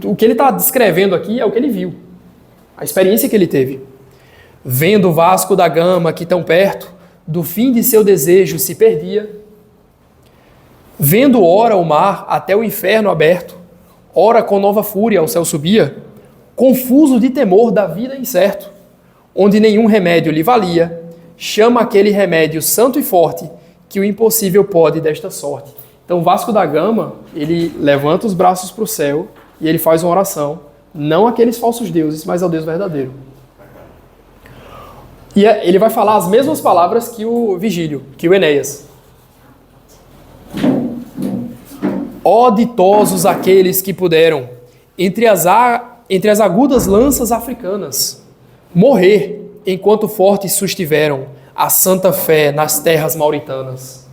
C: O que ele está descrevendo aqui é o que ele viu, a experiência que ele teve. Vendo o Vasco da Gama que tão perto do fim de seu desejo se perdia, vendo ora o mar até o inferno aberto, ora com nova fúria ao céu subia, confuso de temor da vida incerto, onde nenhum remédio lhe valia, chama aquele remédio santo e forte, que o impossível pode desta sorte. Então Vasco da Gama, ele levanta os braços para o céu e ele faz uma oração, não àqueles falsos deuses, mas ao Deus verdadeiro. E ele vai falar as mesmas palavras que o Vigílio, que o Enéas. Ó ditosos aqueles que puderam, entre as agudas lanças africanas, morrer enquanto fortes sustiveram a santa fé nas terras mauritanas.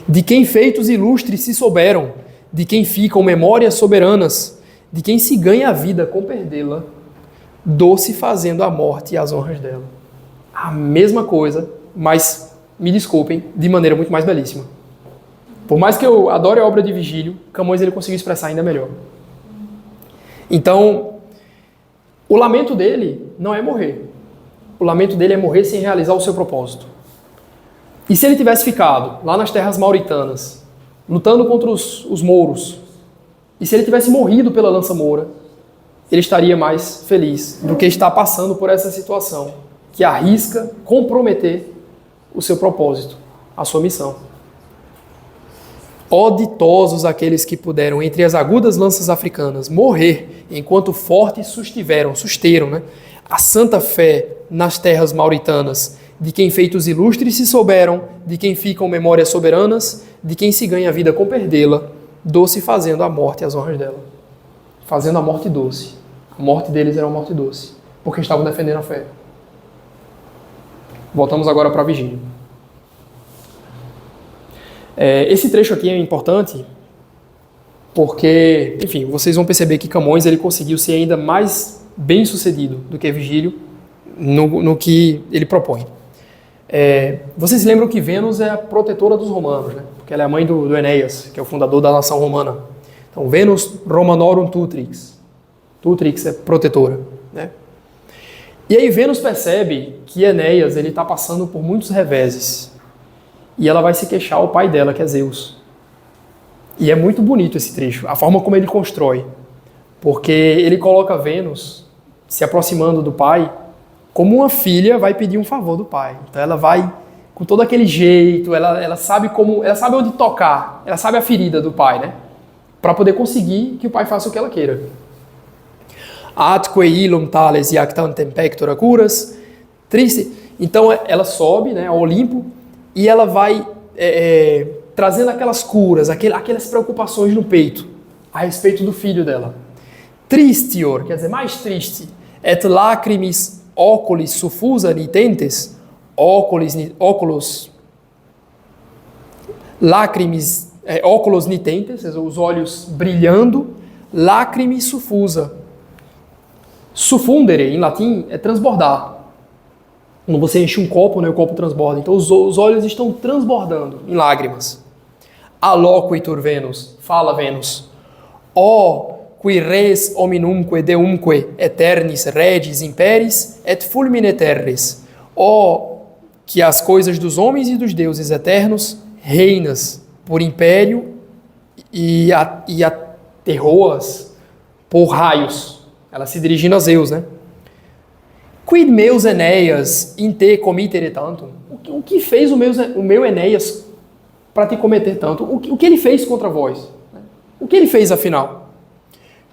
C: De quem feitos ilustres se souberam, de quem ficam memórias soberanas, de quem se ganha a vida com perdê-la, doce fazendo a morte e as honras dela. A mesma coisa, mas, me desculpem, de maneira muito mais belíssima. Por mais que eu adore a obra de Vigílio, Camões ele conseguiu expressar ainda melhor. Então, o lamento dele não é morrer. O lamento dele é morrer sem realizar o seu propósito. E se ele tivesse ficado lá nas terras mauritanas, lutando contra os mouros, e se ele tivesse morrido pela lança moura, ele estaria mais feliz do que estar passando por essa situação que arrisca comprometer o seu propósito, a sua missão. Ó ditosos aqueles que puderam, entre as agudas lanças africanas, morrer enquanto fortes susteram, né, a santa fé nas terras mauritanas, de quem feitos ilustres se souberam, de quem ficam memórias soberanas, de quem se ganha a vida com perdê-la, doce fazendo a morte e as honras dela. Fazendo a morte doce. A morte deles era uma morte doce, porque estavam defendendo a fé. Voltamos agora para Vigílio. Esse trecho aqui é importante porque, enfim, vocês vão perceber que Camões ele conseguiu ser ainda mais bem-sucedido do que Vigílio no que ele propõe. Vocês lembram que Vênus é a protetora dos romanos, né? Porque ela é a mãe do Enéas, que é o fundador da nação romana. Então, Vênus Romanorum Tutrix. Tutrix é protetora, né? E aí Vênus percebe que Enéas ele está passando por muitos reveses. E ela vai se queixar ao pai dela, que é Zeus. E é muito bonito esse trecho, a forma como ele constrói. Porque ele coloca Vênus se aproximando do pai, como uma filha vai pedir um favor do pai. Então ela vai com todo aquele jeito, ela sabe onde tocar, ela sabe a ferida do pai, né? Para poder conseguir que o pai faça o que ela queira. Atque ilum tales iactantem pectora curas. Triste. Então ela sobe, né, ao Olimpo, e ela vai trazendo aquelas curas, aquelas preocupações no peito, a respeito do filho dela. Tristior, quer dizer, mais triste. Et lacrimis oculis suffusa nitentes, óculos nitentes, os olhos brilhando, lacrimis suffusa. Suffundere, em latim, é transbordar. Quando você enche um copo, né, o copo transborda. Então os olhos estão transbordando em lágrimas. Aloquitur Venus, fala Vênus. Ó, qui res hominumque deumque eternis regis imperis et fulmine terres. Ó, que as coisas dos homens e dos deuses eternos reinas por império e aterroas por raios. Ela se dirigindo a Zeus, né? Quid meus Enéas in te committere tantum? O que fez o meu Enéas para te cometer tanto? O que ele fez contra vós? O que ele fez, afinal?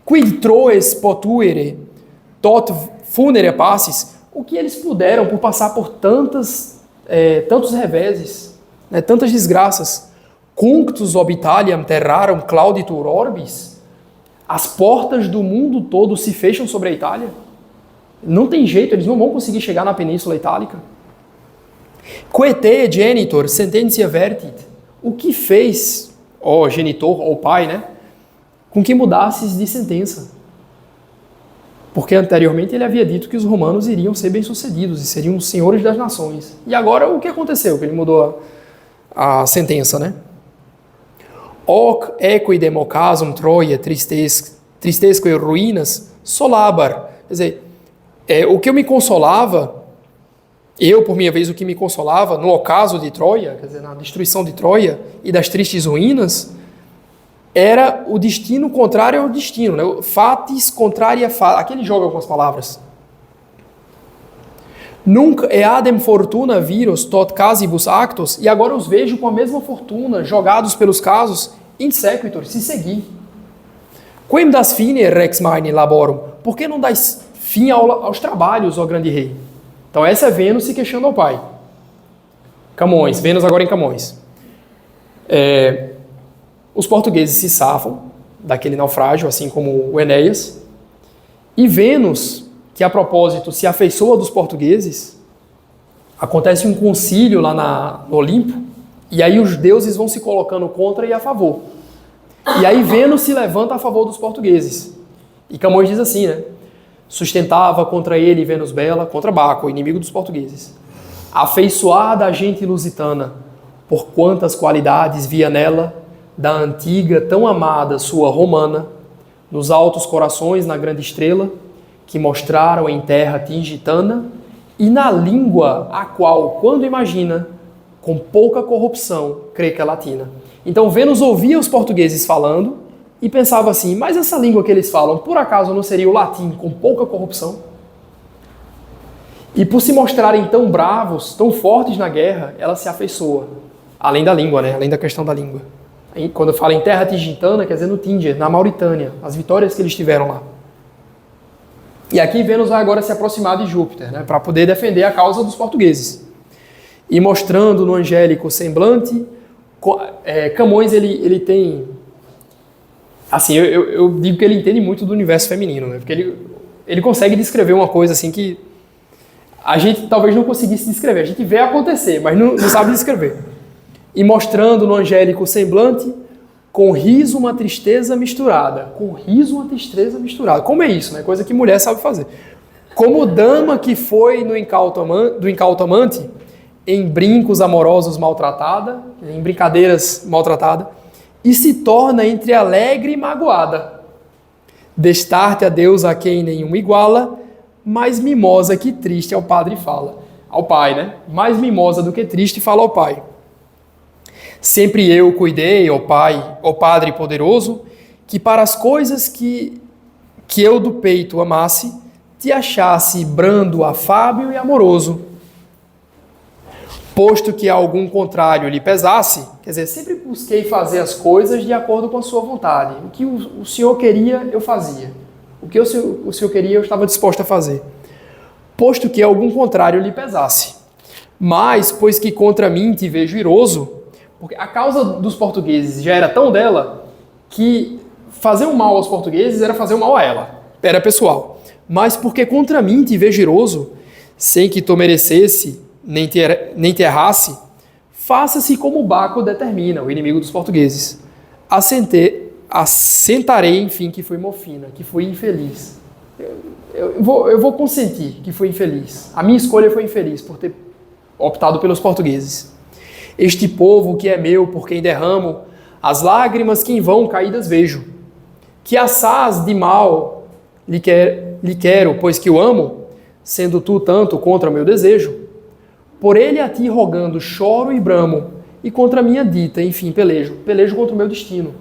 C: Quid troes potuere tot funere passis? o que eles puderam por passar por tantos reveses, né, tantas desgraças. Cunctus ob Italiam terrarum clauditur orbis. As portas do mundo todo se fecham sobre a Itália. Não tem jeito, eles não vão conseguir chegar na Península Itálica. Quae genitor sententia vertit. O que fez, ó genitor, ó pai, né, com que mudasses de sentença? Porque anteriormente ele havia dito que os romanos iriam ser bem-sucedidos e seriam os senhores das nações. E agora o que aconteceu? Que ele mudou a sentença, né? Hoc equidem occasum Troia tristesque ruínas solabar. Quer dizer, o que eu me consolava, eu por minha vez o que me consolava no ocaso de Troia, quer dizer, na destruição de Troia e das tristes ruínas, era o destino contrário ao destino, né? Fatis contraria fatis. Aqui ele joga algumas palavras. Nunc eadem fortuna virus tot casibus actos, e agora os vejo com a mesma fortuna, jogados pelos casos, in sequitur, se seguir. Quem das fine rex maine laborum? Por que não dás fim aos trabalhos, ó grande rei? Então essa é Vênus se queixando ao pai. Camões, Vênus agora em Camões. Os portugueses se safam daquele naufrágio, assim como o Enéas, e Vênus, que a propósito se afeiçoa dos portugueses, acontece um concílio lá no Olimpo, e aí os deuses vão se colocando contra e a favor. E aí Vênus se levanta a favor dos portugueses. E Camões diz assim, né? Sustentava contra ele Vênus Bela, contra Baco, inimigo dos portugueses. Afeiçoada a gente lusitana, por quantas qualidades via nela, da antiga tão amada sua romana, nos altos corações na grande estrela, que mostraram em terra tingitana, e na língua a qual, quando imagina, com pouca corrupção, crê que é latina. Então Vênus ouvia os portugueses falando e pensava assim, mas essa língua que eles falam, por acaso não seria o latim com pouca corrupção? E por se mostrarem tão bravos, tão fortes na guerra, ela se afeiçoa. Além da língua, né? Além da questão da língua. Quando eu falo em terra tingitana, quer dizer no Tínger, na Mauritânia, as vitórias que eles tiveram lá. E aqui Vênus vai agora se aproximar de Júpiter, né, para poder defender a causa dos portugueses. E mostrando no angélico semblante, Camões ele tem... Assim, eu digo que ele entende muito do universo feminino, né, porque ele consegue descrever uma coisa assim que a gente talvez não conseguisse descrever. A gente vê acontecer, mas não sabe descrever. E mostrando no angélico semblante, com riso uma tristeza misturada. Com riso uma tristeza misturada. Como é isso, né? Coisa que mulher sabe fazer. Como dama que foi do incauto amante, em brincos amorosos maltratada, em brincadeiras maltratada, e se torna entre alegre e magoada. Destarte a Deus a quem nenhum iguala, mais mimosa que triste ao padre fala. Ao pai, né? Mais mimosa do que triste fala ao pai. Sempre eu cuidei, ó Pai, ó Padre poderoso, que para as coisas que eu do peito amasse, te achasse brando, afável e amoroso. Posto que algum contrário lhe pesasse, quer dizer, sempre busquei fazer as coisas de acordo com a sua vontade. O que o Senhor queria, eu fazia. O que o Senhor queria, eu estava disposto a fazer. Posto que algum contrário lhe pesasse. Mas, pois que contra mim te vejo iroso, porque a causa dos portugueses já era tão dela que fazer o mal aos portugueses era fazer o mal a ela. Era pessoal. Mas porque contra mim te vejo iroso, sem que tu merecesse, nem te errasse, faça-se como Baco determina, o inimigo dos portugueses. Assentarei, enfim, que fui mofina, que fui infeliz. Eu vou consentir que fui infeliz. A minha escolha foi infeliz por ter optado pelos portugueses. Este povo que é meu, por quem derramo as lágrimas que em vão caídas vejo, que assaz de mal lhe quero, pois que o amo, sendo tu tanto contra o meu desejo. Por ele a ti rogando choro e bramo, e contra a minha dita, enfim, pelejo contra o meu destino.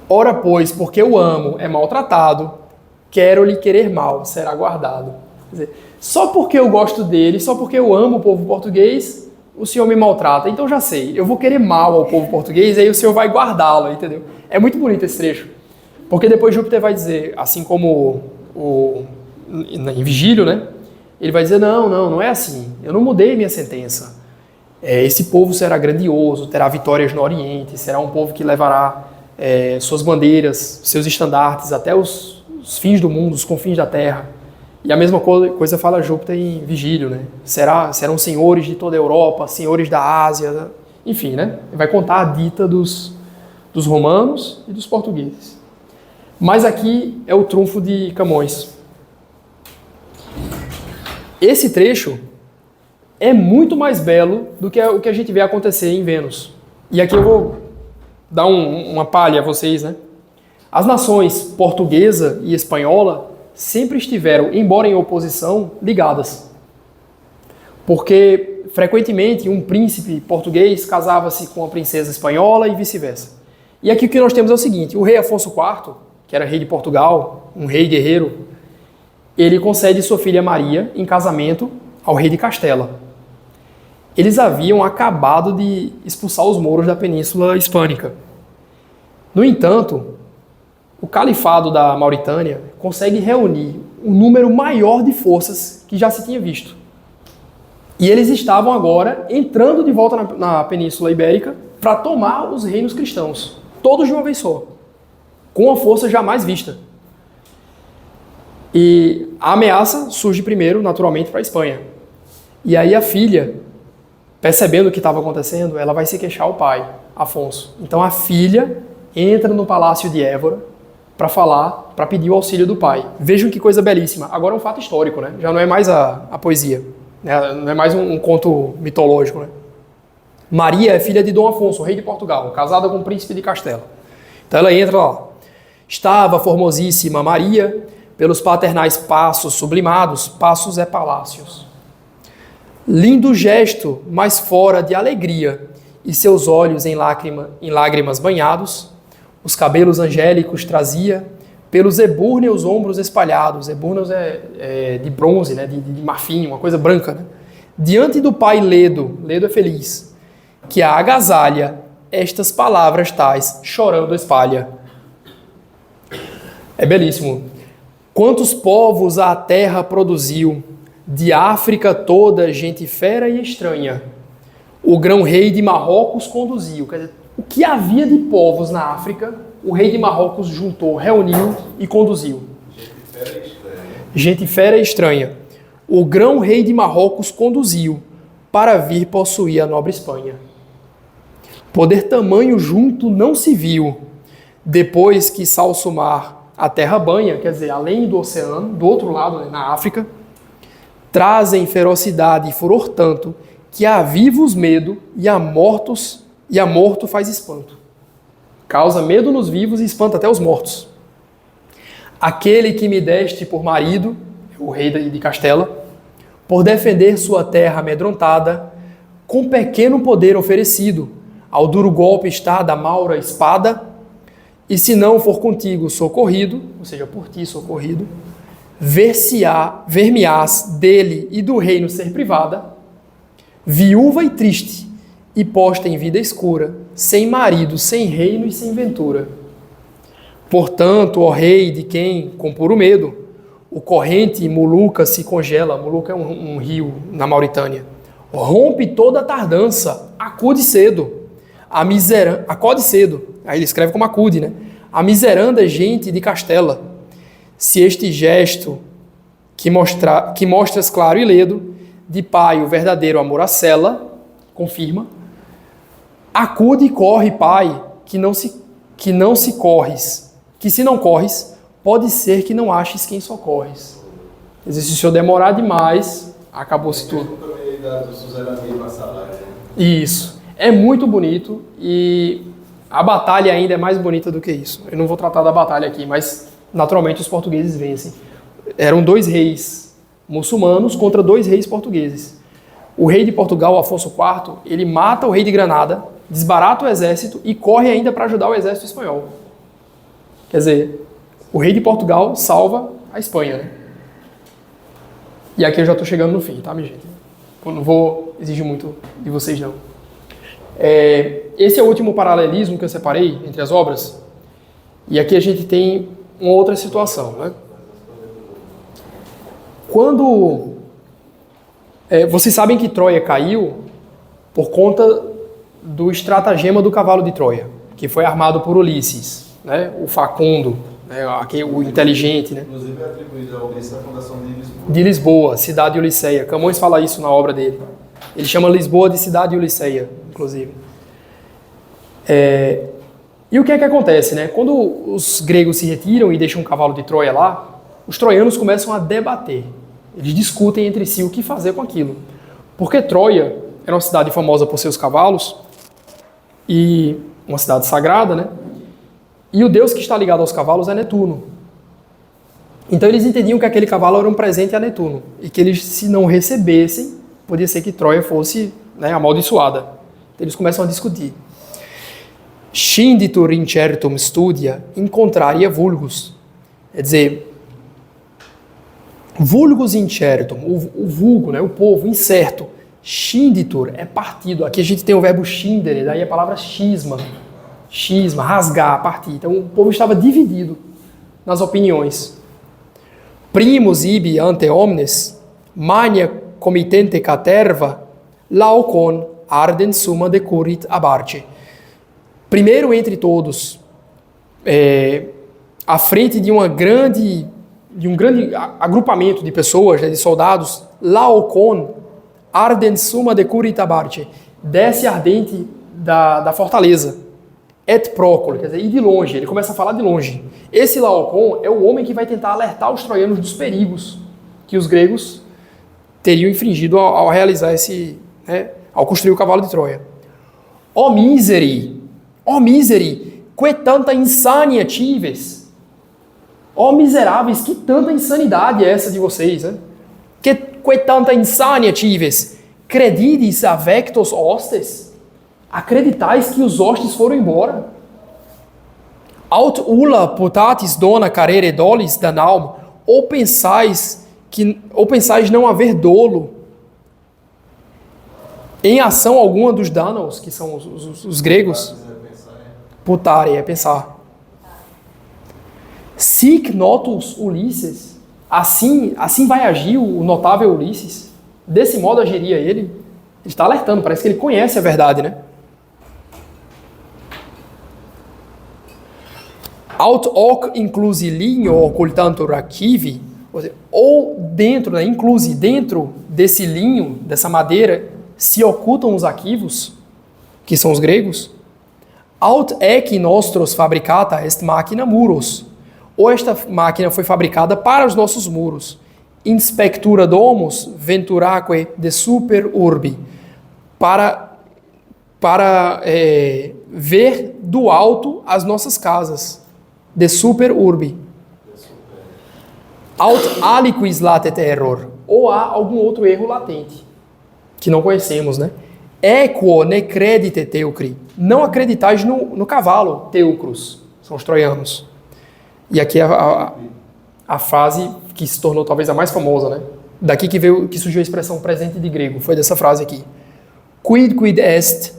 C: Ora, pois, porque o amo é maltratado, quero-lhe querer mal, será guardado. Quer dizer, só porque eu gosto dele, só porque eu amo o povo português, o Senhor me maltrata. Então já sei, eu vou querer mal ao povo português, aí o Senhor vai guardá-lo, entendeu? É muito bonito esse trecho. Porque depois Júpiter vai dizer, assim como em Vigílio, né? Ele vai dizer, não é assim. Eu não mudei minha sentença. Esse povo será grandioso, terá vitórias no Oriente, será um povo que levará suas bandeiras, seus estandartes até os fins do mundo, os confins da terra. E a mesma coisa fala Júpiter em Vigílio, né? Serão senhores de toda a Europa, senhores da Ásia, enfim, né? Vai contar a dita dos romanos e dos portugueses. Mas aqui é o trunfo de Camões. Esse trecho é muito mais belo do que o que a gente vê acontecer em Vênus. E aqui eu vou dar uma palha a vocês, né? As nações portuguesa e espanhola sempre estiveram, embora em oposição, ligadas. Porque, frequentemente, um príncipe português casava-se com uma princesa espanhola e vice-versa. E aqui o que nós temos é o seguinte, o rei Afonso IV, que era rei de Portugal, um rei guerreiro, ele concede sua filha Maria em casamento ao rei de Castela. Eles haviam acabado de expulsar os mouros da Península Hispânica. No entanto, o califado da Mauritânia consegue reunir um número maior de forças que já se tinha visto. E eles estavam agora entrando de volta na Península Ibérica para tomar os reinos cristãos, todos de uma vez só, com uma força jamais vista. E a ameaça surge primeiro, naturalmente, para a Espanha. E aí a filha, percebendo o que estava acontecendo, ela vai se queixar ao pai, Afonso. Então a filha entra no palácio de Évora para falar, para pedir o auxílio do pai. Vejam que coisa belíssima. Agora é um fato histórico, né? Já não é mais a poesia, né? Não é mais um conto mitológico, né? Maria é filha de Dom Afonso, rei de Portugal, casada com o príncipe de Castela. Então ela entra lá. Estava a formosíssima Maria pelos paternais passos sublimados, passos é palácios. Lindo gesto, mas fora de alegria, e seus olhos em lágrimas banhados, os cabelos angélicos trazia, pelos ebúrneos ombros espalhados. Ebúrneos é de bronze, né? de marfim, uma coisa branca. Né? Diante do pai Ledo é feliz, que a agasalha, estas palavras tais, chorando espalha. É belíssimo. Quantos povos a terra produziu, de África toda, gente fera e estranha, o grão-rei de Marrocos conduziu. Quer dizer, o que havia de povos na África, o rei de Marrocos juntou, reuniu e conduziu. Gente fera e estranha. O grão-rei de Marrocos conduziu para vir possuir a nobre Espanha. Poder tamanho junto não se viu, depois que salso mar a terra banha, quer dizer, além do oceano, do outro lado, né, na África, trazem ferocidade e furor tanto, que a vivos medo e a morto faz espanto. Causa medo nos vivos e espanta até os mortos. Aquele que me deste por marido, o rei de Castela, por defender sua terra amedrontada, com pequeno poder oferecido, ao duro golpe está da maura espada, e se não for contigo socorrido, ou seja, por ti socorrido, ver-me-ás dele e do reino ser privada, viúva e triste, e posta em vida escura, sem marido, sem reino e sem ventura. Portanto, ó rei, de quem, com puro medo, o corrente Muluca se congela, Muluca é um rio na Mauritânia, rompe toda a tardança, acude cedo, acode cedo, aí ele escreve como acude, né? A miseranda gente de Castela, se este gesto que mostras claro e ledo, de pai o verdadeiro amor a cela, confirma, acude e corre, pai, que se não corres, pode ser que não aches quem socorres. Quer dizer, se o senhor demorar demais, acabou-se tudo. Isso. É muito bonito e a batalha ainda é mais bonita do que isso. Eu não vou tratar da batalha aqui, mas naturalmente os portugueses vencem. Eram 2 reis muçulmanos contra 2 reis portugueses. O rei de Portugal, Afonso IV, ele mata o rei de Granada, desbarata o exército e corre ainda para ajudar o exército espanhol. Quer dizer, o rei de Portugal salva a Espanha, né? E aqui eu já estou chegando no fim, tá, minha gente? Eu não vou exigir muito de vocês, não. Esse é o último paralelismo que eu separei entre as obras. E aqui a gente tem uma outra situação, né? Quando... vocês sabem que Troia caiu por conta do estratagema do cavalo de Troia, que foi armado por Ulisses, né? O facundo, né? O inteligente, né?
D: Inclusive é atribuído a Ulisses a fundação de Lisboa.
C: De Lisboa, cidade ulisseia. Camões fala isso na obra dele. Ele chama Lisboa de cidade ulisseia, inclusive. E o que é que acontece, né? Quando os gregos se retiram e deixam o cavalo de Troia lá, os troianos começam a debater. Eles discutem entre si o que fazer com aquilo. Porque Troia era uma cidade famosa por seus cavalos e uma cidade sagrada, né? E o deus que está ligado aos cavalos é Netuno. Então eles entendiam que aquele cavalo era um presente a Netuno e que eles, se não recebessem, podia ser que Troia fosse, né, amaldiçoada. Então eles começam a discutir. Scinditur incertum studia in contraria vulgus. Quer dizer, vulgus incertum, o vulgo, né, o povo, incerto. Scinditur é partido. Aqui a gente tem o verbo scindere, daí a palavra schisma. Schisma, rasgar, partir. Então o povo estava dividido nas opiniões. Primus ibi ante omnes, mania comitente caterva, laucon arden summa decurit abarce. Primeiro entre todos, à frente de um grande agrupamento de pessoas, né, de soldados, Laocon, arden summa decurit abarce, desce ardente da fortaleza, et procolo, quer dizer, e de longe, ele começa a falar de longe. Esse Laocon é o homem que vai tentar alertar os troianos dos perigos que os gregos teriam infringido ao realizar ao construir o cavalo de Troia. Ó miseri, que tanta insania tives. Ó miseráveis, que tanta insanidade é essa de vocês, né? Que tanta insania tives. Credidis avectos hostes. Acreditais que os hostes foram embora. Aut ulla putatis dona carere dolis danalm. Ou pensais não haver dolo em ação alguma dos Danaos, que são os gregos. Putare é pensar. Sic notus Ulisses. Assim vai agir o notável Ulisses. Desse modo agiria ele. Ele está alertando, parece que ele conhece a verdade, né? Aut hoc inclusi ligno occultantur archivi, ou dentro, né, inclusi dentro desse linho, dessa madeira, se ocultam os arquivos, que são os gregos. Aut ec nostros fabricata est machina muros, ou esta máquina foi fabricada para os nossos muros. Inspectura domus venturaque de super urbi, para ver do alto as nossas casas, de super urbi. Aut aliquis latet error, ou há algum outro erro latente, que não conhecemos, né? Equo ne credite teucri, não acreditais no cavalo, teucros, são os troianos. E aqui a frase que se tornou talvez a mais famosa, né? Daqui que surgiu a expressão presente de grego, foi dessa frase aqui. Quid est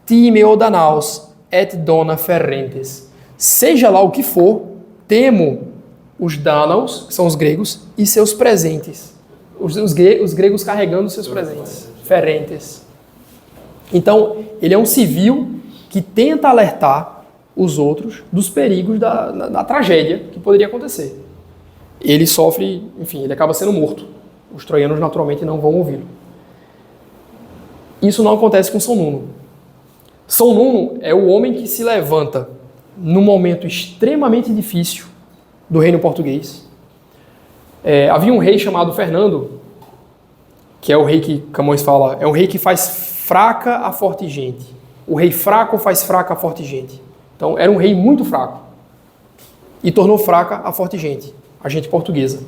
C: timeo danaos et dona ferrentes. Seja lá o que for, temo os Danaos, que são os gregos, e seus presentes. Os gregos carregando seus presentes. Ferrentes. Então, ele é um civil que tenta alertar os outros dos perigos da tragédia que poderia acontecer. Ele sofre, enfim, ele acaba sendo morto. Os troianos naturalmente não vão ouvi-lo. Isso não acontece com São Nuno. São Nuno é o homem que se levanta num momento extremamente difícil do reino português. Havia um rei chamado Fernando, que é o rei que Camões fala, é um rei que faz fraca a forte gente. O rei fraco faz fraca a forte gente. Então, era um rei muito fraco. E tornou fraca a forte gente, a gente portuguesa.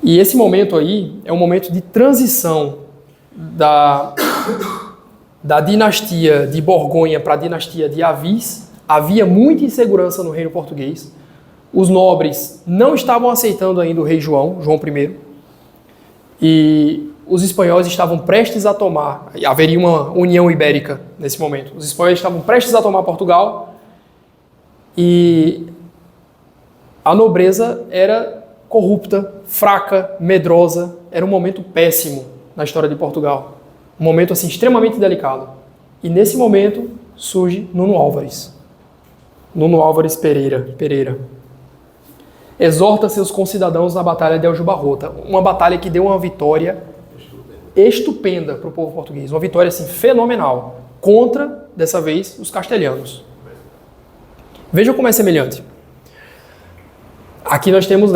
C: E esse momento aí é um momento de transição da dinastia de Borgonha para a dinastia de Avis. Havia muita insegurança no reino português. Os nobres não estavam aceitando ainda o rei João I. E os espanhóis estavam prestes a tomar, haveria uma união ibérica nesse momento. Os espanhóis estavam prestes a tomar Portugal e a nobreza era corrupta, fraca, medrosa. Era um momento péssimo na história de Portugal. Um momento assim extremamente delicado. E nesse momento surge Nuno Álvares. Nuno Álvares Pereira. Exorta seus concidadãos na Batalha de Aljubarrota. Uma batalha que deu uma vitória estupenda para o povo português. Uma vitória assim, fenomenal. Contra, dessa vez, os castelhanos. Veja como é semelhante. Aqui nós temos,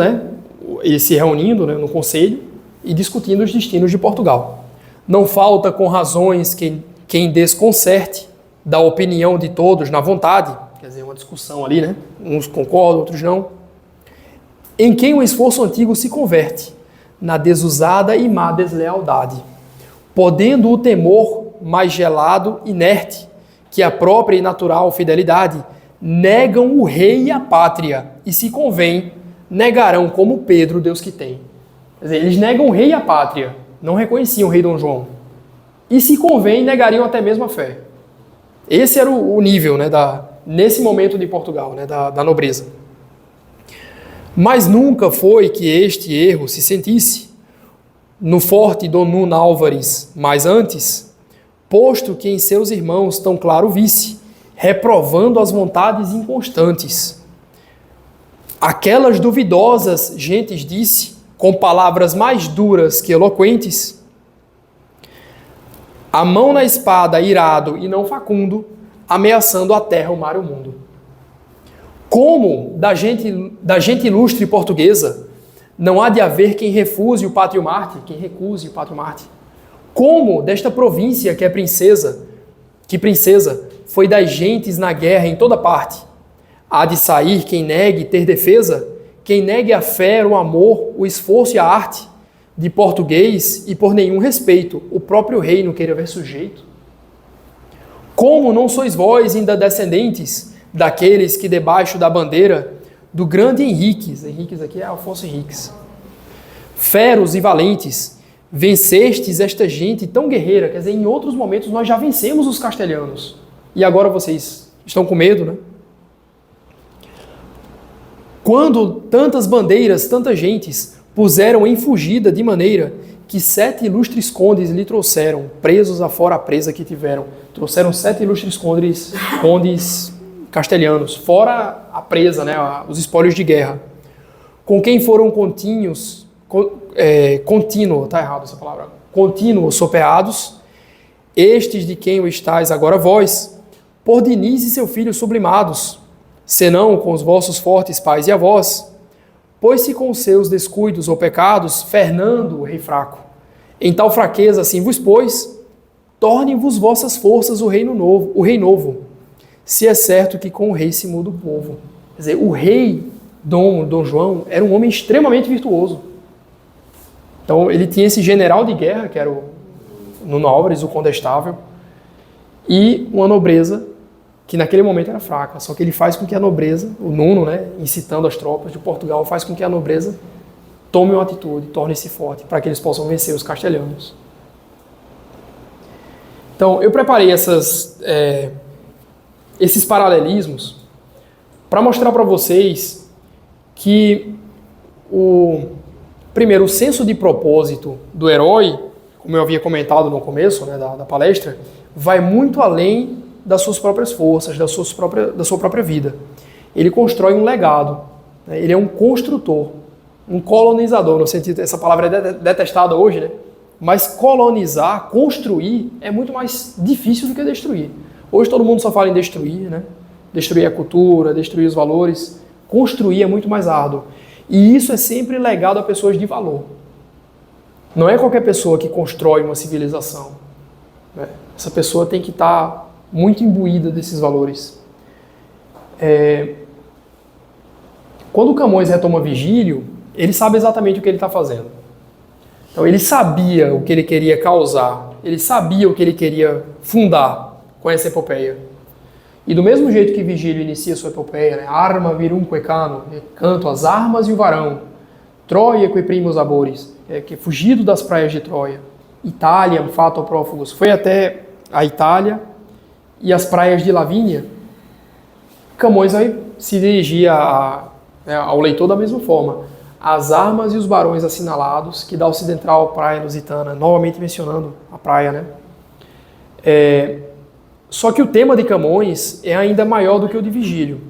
C: eles se reunindo, no conselho e discutindo os destinos de Portugal. Não falta com razões quem desconcerte da opinião de todos na vontade, quer dizer, uma discussão ali, uns concordam, outros não, em quem o esforço antigo se converte na desusada e má deslealdade, podendo o temor mais gelado, inerte, que a própria e natural fidelidade, negam o rei e a pátria, e se convém, negarão como Pedro Deus que tem. Quer dizer, eles negam o rei e a pátria, não reconheciam o rei Dom João. E se convém, negariam até mesmo a fé. Esse era o nível, nesse momento de Portugal, da nobreza. Mas nunca foi que este erro se sentisse no forte Dom Nuno Álvares, mas antes, posto que em seus irmãos tão claro visse, reprovando as vontades inconstantes. Aquelas duvidosas gentes disse, com palavras mais duras que eloquentes, a mão na espada, irado e não facundo, ameaçando a terra, o mar e o mundo. Como da gente ilustre portuguesa não há de haver quem recuse o pátrio Marte, Como desta província que é princesa, foi das gentes na guerra em toda parte, há de sair quem negue ter defesa, quem negue a fé, o amor, o esforço e a arte, de português e por nenhum respeito, o próprio rei não queira ver sujeito? Como não sois vós ainda descendentes daqueles que debaixo da bandeira do grande Henriques aqui é Afonso Henriques, feros e valentes, vencestes esta gente tão guerreira, quer dizer, em outros momentos nós já vencemos os castelhanos, e agora vocês estão com medo, Quando tantas bandeiras, tantas gentes, puseram em fugida de maneira que 7 ilustres condes lhe trouxeram, presos afora a presa que tiveram. Trouxeram 7 ilustres condes castelhanos, fora a presa, os espólios de guerra. Com quem foram contínuos sopeados, estes de quem o estáis agora vós, por Diniz e seu filho sublimados, senão com os vossos fortes pais e avós, pois se com seus descuidos ou pecados, Fernando, o rei fraco, em tal fraqueza assim vos pôs, tornem-vos vossas forças o rei novo, se é certo que com o rei se muda o povo. Quer dizer, o rei Dom João era um homem extremamente virtuoso. Então ele tinha esse general de guerra, que era o Nuno Álvares, o condestável, e uma nobreza que naquele momento era fraca, só que ele faz com que a nobreza, o Nuno, incitando as tropas de Portugal, faz com que a nobreza tome uma atitude, torne-se forte, para que eles possam vencer os castelhanos. Então, eu preparei esses paralelismos para mostrar para vocês que primeiro, o senso de propósito do herói, como eu havia comentado no começo da palestra, vai muito além das suas próprias forças, da sua própria vida. Ele constrói um legado, ele é um construtor, um colonizador, no sentido, essa palavra é detestada hoje, mas colonizar, construir, é muito mais difícil do que destruir. Hoje todo mundo só fala em destruir, destruir a cultura, destruir os valores, construir é muito mais árduo. E isso é sempre legado a pessoas de valor. Não é qualquer pessoa que constrói uma civilização. Essa pessoa tem que estar muito imbuída desses valores. Quando o Camões retoma Vigílio, ele sabe exatamente o que ele está fazendo. Então ele sabia o que ele queria causar, ele sabia o que ele queria fundar com essa epopeia. E do mesmo jeito que Vigílio inicia sua epopeia, arma virumque cano, canto as armas e o varão, Troia que prima os abores, que fugido das praias de Troia, Itália, fato prófugos, foi até a Itália e as praias de Lavínia. Camões vai se dirigir ao leitor da mesma forma. as armas e os barões assinalados, que dá ocidental praia lusitana, novamente mencionando a praia, né? Só que o tema de Camões é ainda maior do que o de Virgílio.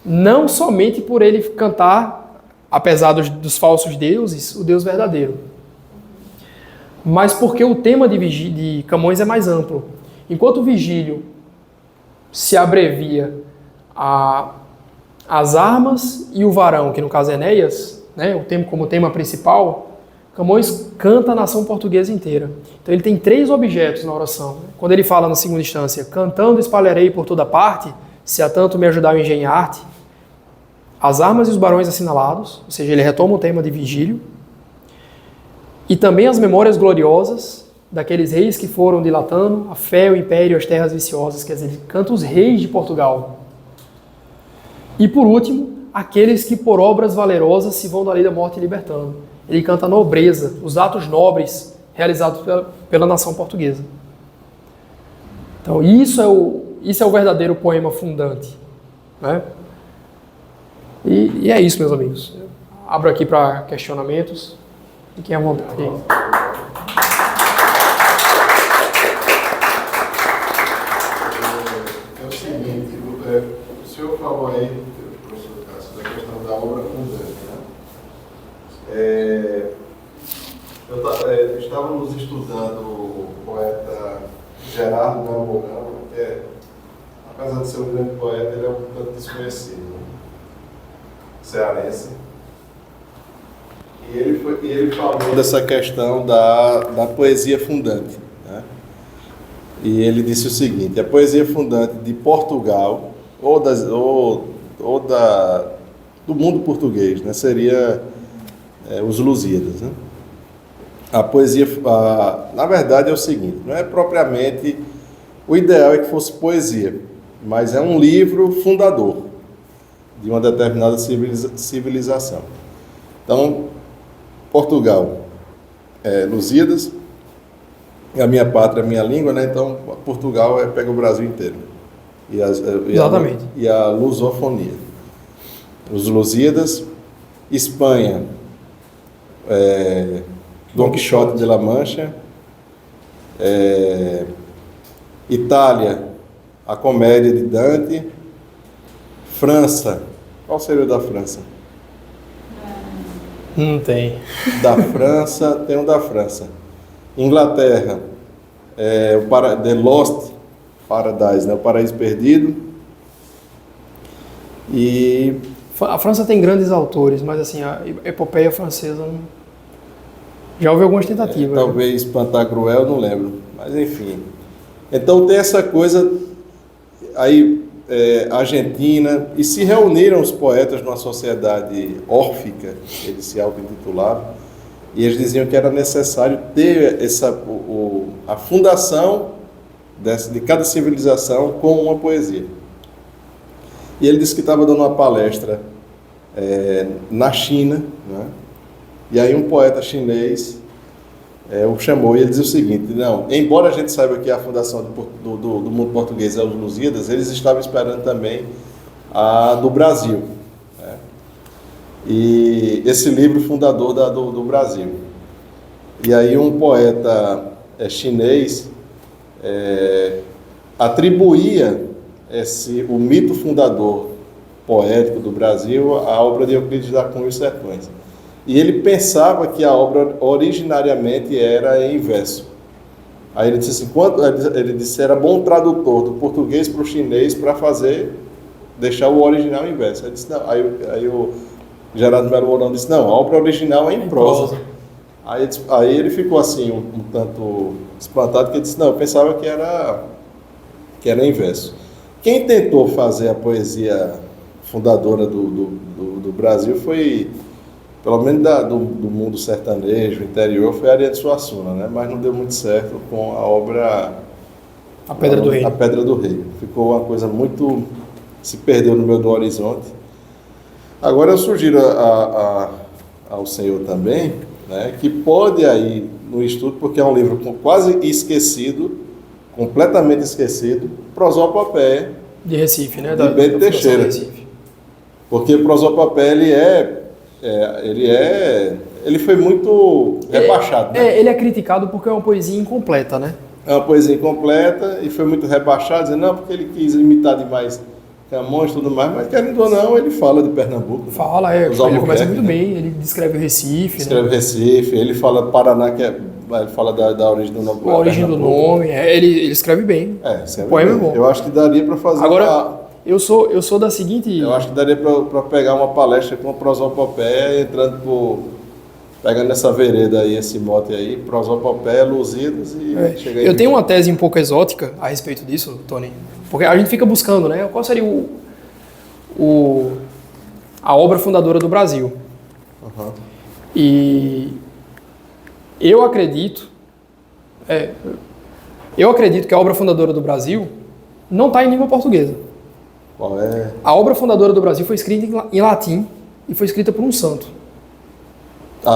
C: Não somente por ele cantar, apesar dos falsos deuses, o Deus verdadeiro, mas porque o tema de Camões é mais amplo. Enquanto Virgílio se abrevia as armas e o varão, que no caso é Enéas, né, como tema principal, Camões canta a nação portuguesa inteira. Então ele tem 3 objetos na oração. Quando ele fala na segunda instância, cantando espalharei por toda parte, se a tanto me ajudar a engenhar-te, as armas e os barões assinalados, ou seja, ele retoma o tema de Virgílio, e também as memórias gloriosas daqueles reis que foram dilatando a fé, o império e as terras viciosas, quer dizer, ele canta os reis de Portugal. E por último, aqueles que por obras valerosas se vão da lei da morte libertando. Ele canta a nobreza, os atos nobres realizados pela nação portuguesa. Então isso é o verdadeiro poema fundante, né? E é isso, meus amigos. Eu abro aqui para questionamentos. Fiquem à vontade.
D: É o seguinte, o senhor falou aí, professor Cássio, da questão da obra fundante, né? Estávamos estudando o poeta Gerardo Melo Mourão, que apesar de ser um grande poeta, ele é um tanto desconhecido, né? Cearense. E ele falou dessa questão da poesia fundante, né? E ele disse o seguinte: a poesia fundante de Portugal do mundo português, né, seria os Lusíadas, né? A poesia, na verdade, é o seguinte: não é propriamente o ideal é que fosse poesia, mas é um livro fundador de uma determinada civilização. Então, Portugal, Lusíadas, a minha pátria, a minha língua, né? Então Portugal pega o Brasil inteiro.
C: Exatamente.
D: E a lusofonia. Os Lusíadas, Espanha, Dom Quixote de La Mancha, Itália, a Comédia de Dante, França, qual seria o da França?
C: Não tem.
D: Da França, tem um da França. Inglaterra, o The Lost Paradise, né? O Paraíso Perdido. E
C: A França tem grandes autores, mas assim, a epopeia francesa não... Já houve algumas tentativas.
D: Talvez Pantagruel, não lembro. Mas enfim. Então tem essa coisa aí, Argentina, e se reuniram os poetas numa sociedade órfica, eles se auto-intitulavam, e eles diziam que era necessário ter a fundação de cada civilização com uma poesia. E ele disse que estava dando uma palestra na China, né? E aí um poeta chinês o chamou e ele dizia o seguinte: não, embora a gente saiba que a fundação do mundo português é os Lusíadas, eles estavam esperando também a do Brasil, né? E esse livro fundador do Brasil. E aí um poeta chinês atribuía o mito fundador poético do Brasil à obra de Euclides da Cunha e os Sertões. E ele pensava que a obra originariamente era em verso. Aí ele disse assim, ele disse era bom tradutor do português para o chinês para deixar o original em verso. Aí, disse, não, aí o Gerardo Melo Mourão disse, não, a obra original é em prosa. Aí ele ficou assim, um tanto espantado, que ele disse, não, eu pensava que era em verso. Quem tentou fazer a poesia fundadora do Brasil foi... pelo menos do mundo sertanejo, interior, foi Ariano Suassuna, né? Mas não deu muito certo com a obra
C: A Pedra do Rei.
D: A Pedra do Rei. Ficou uma coisa muito... se perdeu no meio do horizonte. Agora eu sugiro ao senhor também, né, que pode aí no estudo, porque é um livro quase esquecido, completamente esquecido, Prosopopeia.
C: De Recife, né?
D: De Bento Teixeira. Porque Prosopopeia ele é ele foi muito rebaixado, né?
C: Ele é criticado porque é uma poesia incompleta, né?
D: É uma poesia incompleta e foi muito rebaixado, dizendo, não, porque ele quis imitar demais Camões e tudo mais, mas querendo ou não, ele fala de Pernambuco.
C: Fala,
D: Os
C: ele começa
D: Albuquerque,
C: muito
D: né?
C: bem, ele descreve o Recife,
D: Escreve
C: né?
D: Recife, ele fala Paraná, ele fala da origem do nome.
C: A origem do nome, ele escreve bem.
D: Escreve
C: O poema é
D: bem.
C: bom.
D: Eu acho que daria para fazer
C: Agora, eu sou da seguinte...
D: Eu acho que daria para pegar uma palestra com a prosopopeia, pegando essa vereda aí, esse mote aí, prosopopeia, Lusíadas e chega aí.
C: Eu tenho uma tese um pouco exótica a respeito disso, Tony, porque a gente fica buscando, né? Qual seria a obra fundadora do Brasil?
D: Uhum.
C: E eu acredito que a obra fundadora do Brasil não está em língua portuguesa.
D: Qual é?
C: A obra fundadora do Brasil foi escrita em latim e foi escrita por um santo,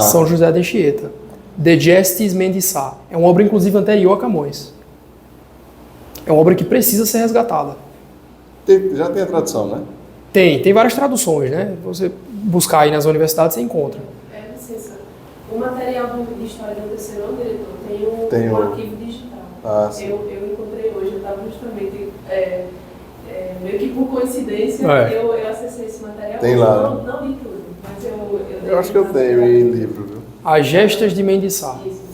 C: São José de Anchieta. De Gestis Mendiçá. É uma obra, inclusive, anterior a Camões. É uma obra que precisa ser resgatada.
D: Já tem a tradução, né?
C: Tem várias traduções, né? Você buscar aí nas universidades, você encontra.
A: Licença. O material de história do terceiro ano, diretor,
D: Tem
A: um
D: o-
A: arquivo digital.
D: Sim.
A: Eu encontrei hoje, eu estava justamente, meio que por coincidência, eu acessei esse material.
D: Tem
A: mas
D: lá,
A: eu não li tudo, mas
D: Eu acho que eu tenho em livro, viu?
C: As Gestas de Mendiçá.
A: Isso.